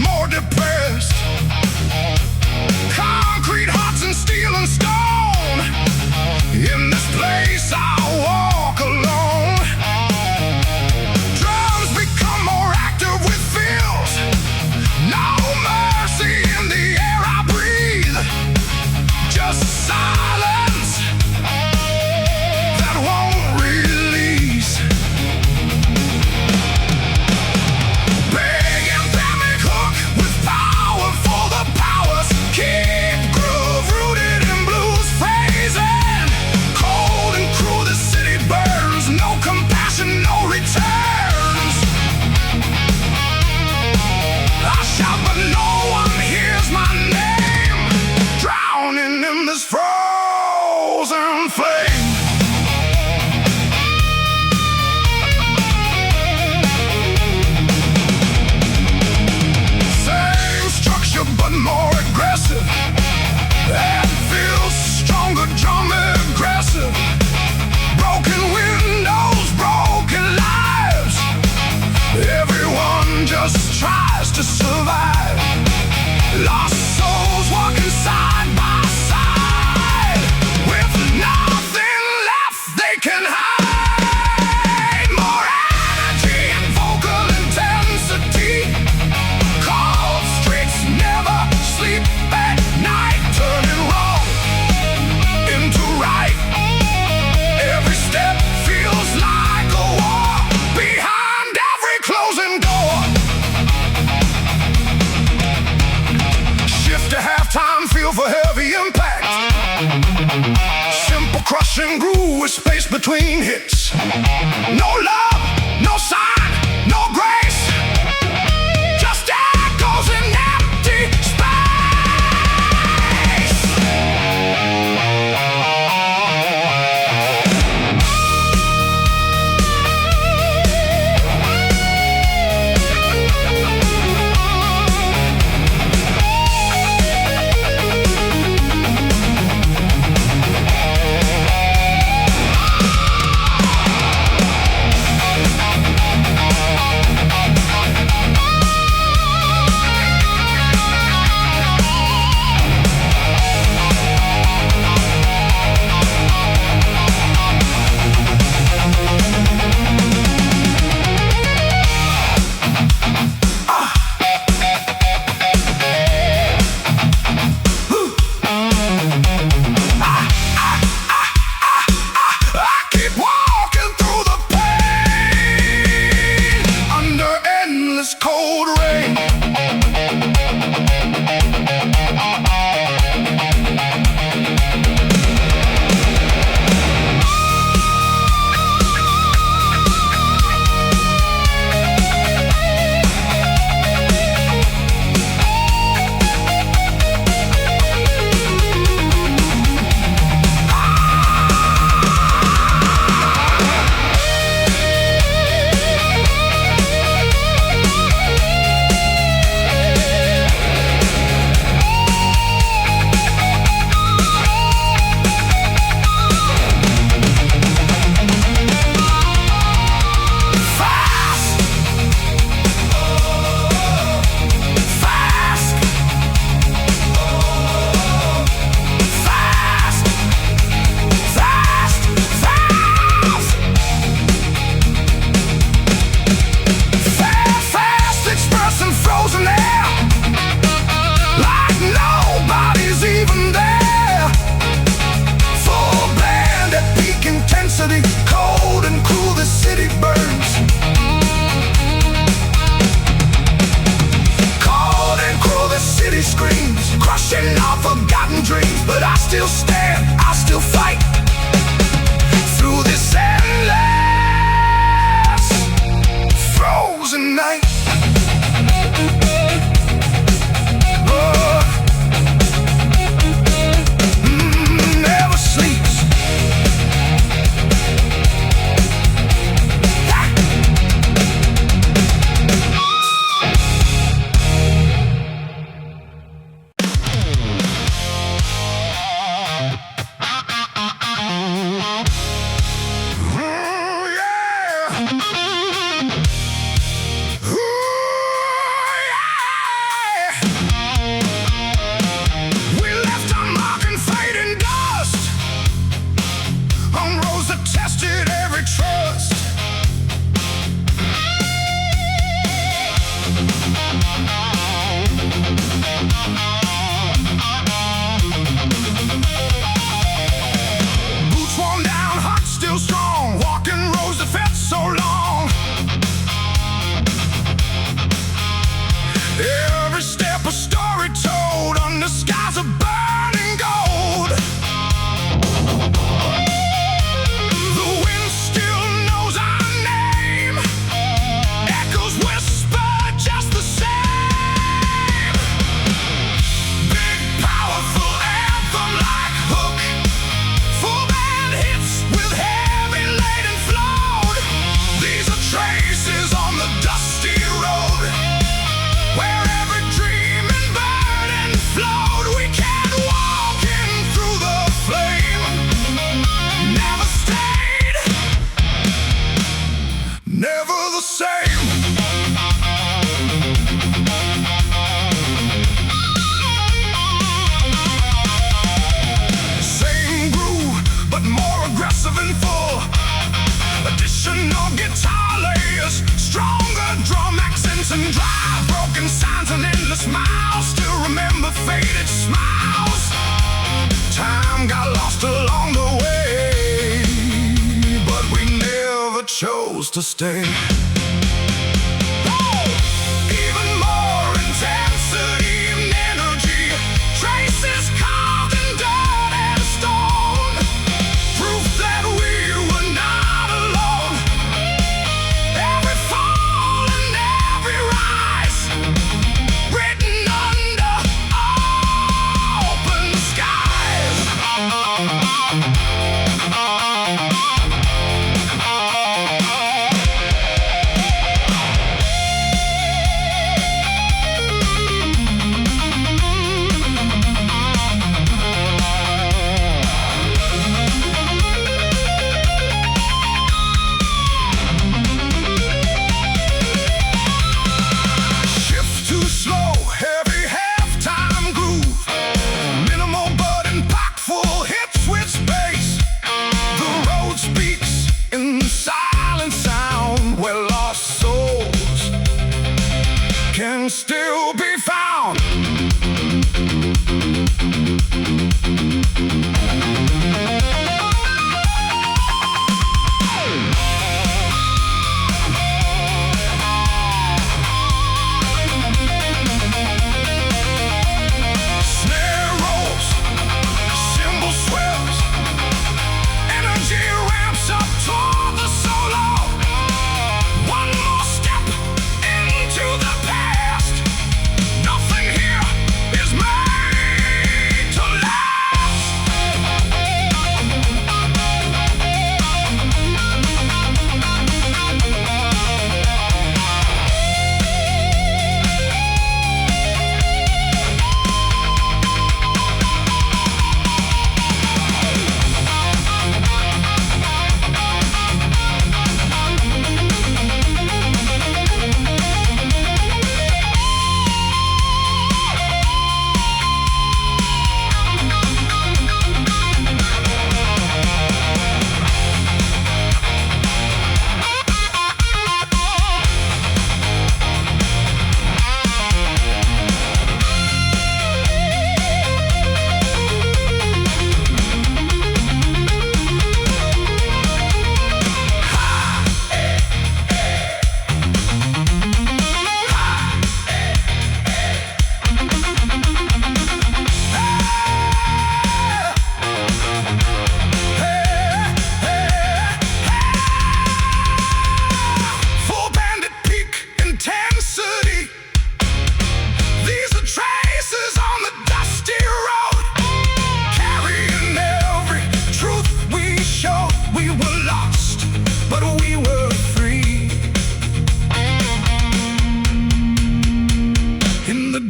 More depressed. Concrete hearts and steel and stone. In this place I walk alone. Drums become more active with feels. No mercy in the air I breathe. Just silence that won't release. Keep groove rooted in blues phrasing. Cold and cruel the city burns. No compassion, no returns. I shout but no one hears my name. Drowning in this frozen flame. Same structure but more aggressive. That feels stronger, drum aggressive. Broken windows, broken lives. Everyone just tries to survive. Lost souls walking side by side with nothing left they can hide. More energy and vocal intensity. Cold streets never sleep at night, turning wrong into right. Every step feels like a war behind every closing door. Shift to halftime, feel for heavy impact. Simple crushing groove with space between hits. No love, no sign, no grace. Just echoes in empty space. still stand, I'll still fight through this endless frozen night. Never sleeps. Every step a story told under skies of burning gold. The wind still knows our name. Echoes whisper just the same. Big powerful anthem like hook. Full band hits with heavy laden float. These are traces on the dusty road, where every dream and burden flowed. We can't walk in through the flame. Never stayed, never the same. Same groove, but more aggressive and full. Additional guitar layers, stronger drum accents and drive, broken signs and endless miles. Still remember faded smiles. Time got lost along the way, but we never chose to stay. Even more intensity and energy, traces carved in dirt and stone, proof that we were not alone. Every fall and every rise, written under open skies. Shift too slow, heavy halftime groove, minimal but impactful hits with space. The road speaks in silent sound, where lost souls can still be found. Snare rolls, cymbal swells, energy ramps up toward the solo. One more step into the past. Nothing here is made to last.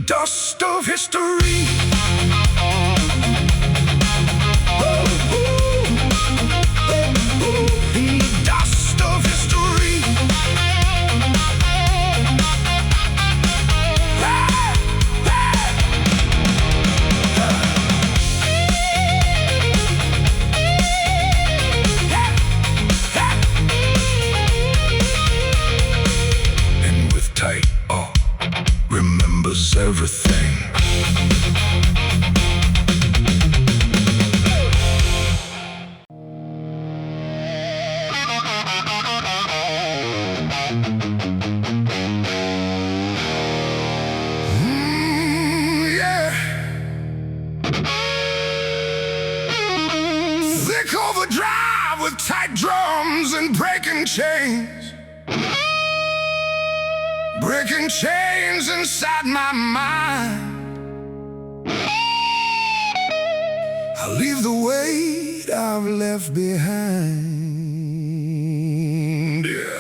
dust of history. In the dust of history. And with tight awe, remembers everything. Yeah. Thick overdrive with tight drums and breaking chains. Breaking chains inside my mind. I leave the weight I've left behind. Yeah.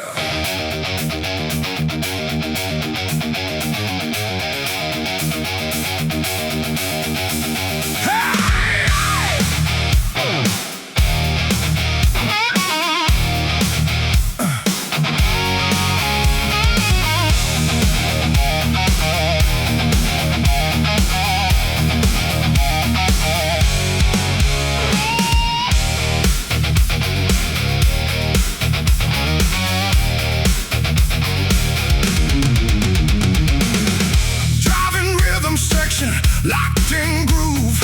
Locked in groove,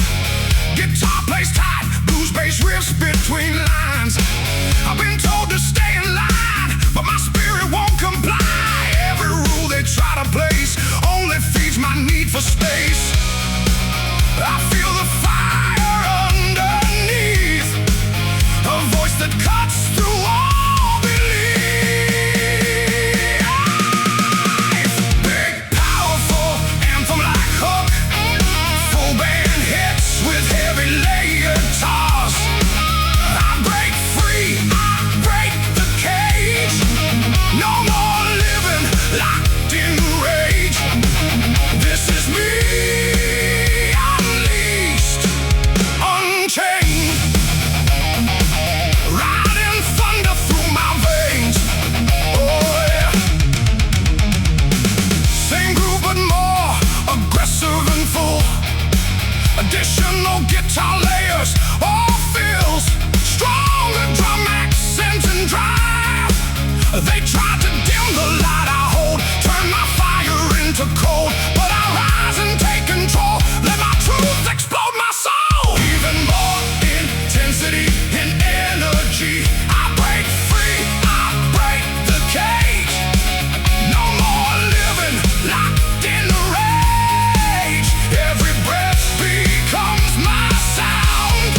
guitar plays tight, blues bass riffs between lines. I've been told to stay in line, but my spirit won't comply. Every rule they try to place only feeds my need for space. I feel the fire underneath, a voice that cuts through all belief. Big, powerful anthem like hook, band hits with heavy layered guitars. I break free, I break the cage. No more living locked in rage. This is me, unleashed, unchained, riding thunder through my veins. Oh yeah. Same groove but more aggressive and full. Additional guitar layers, all fills, stronger drum accents and drive. They tried to dim the light I hold, turn my fire into cold, but I rise and take control, let my truth explode my soul. Even more intensity and energy. I break free, I break the cage. No more living locked in the rage. Every breath becomes my sound.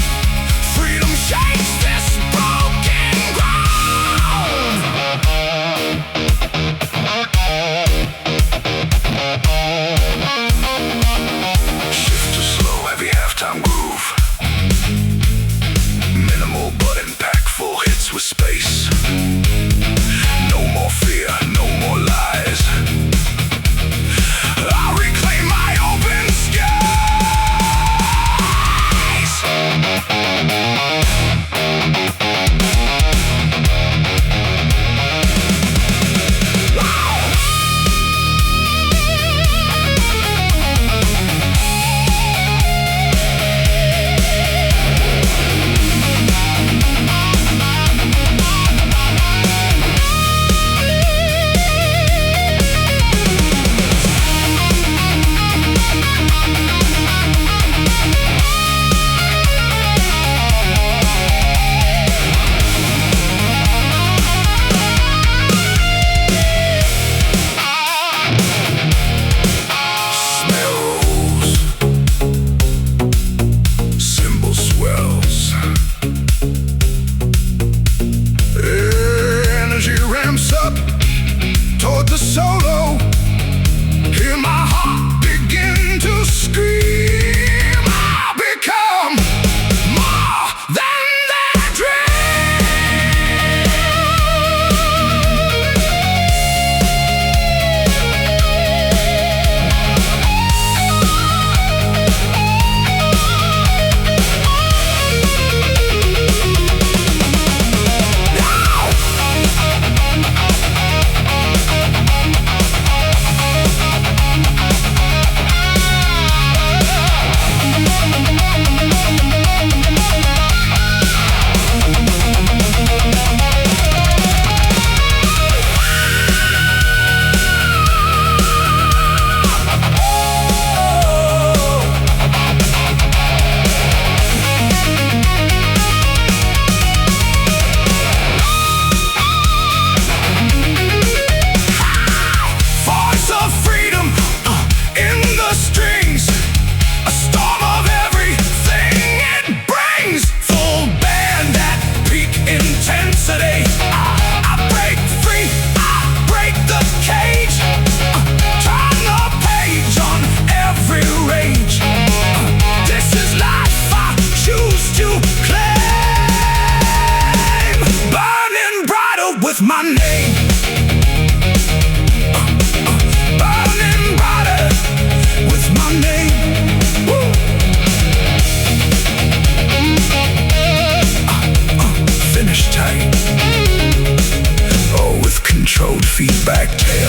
feedback tape.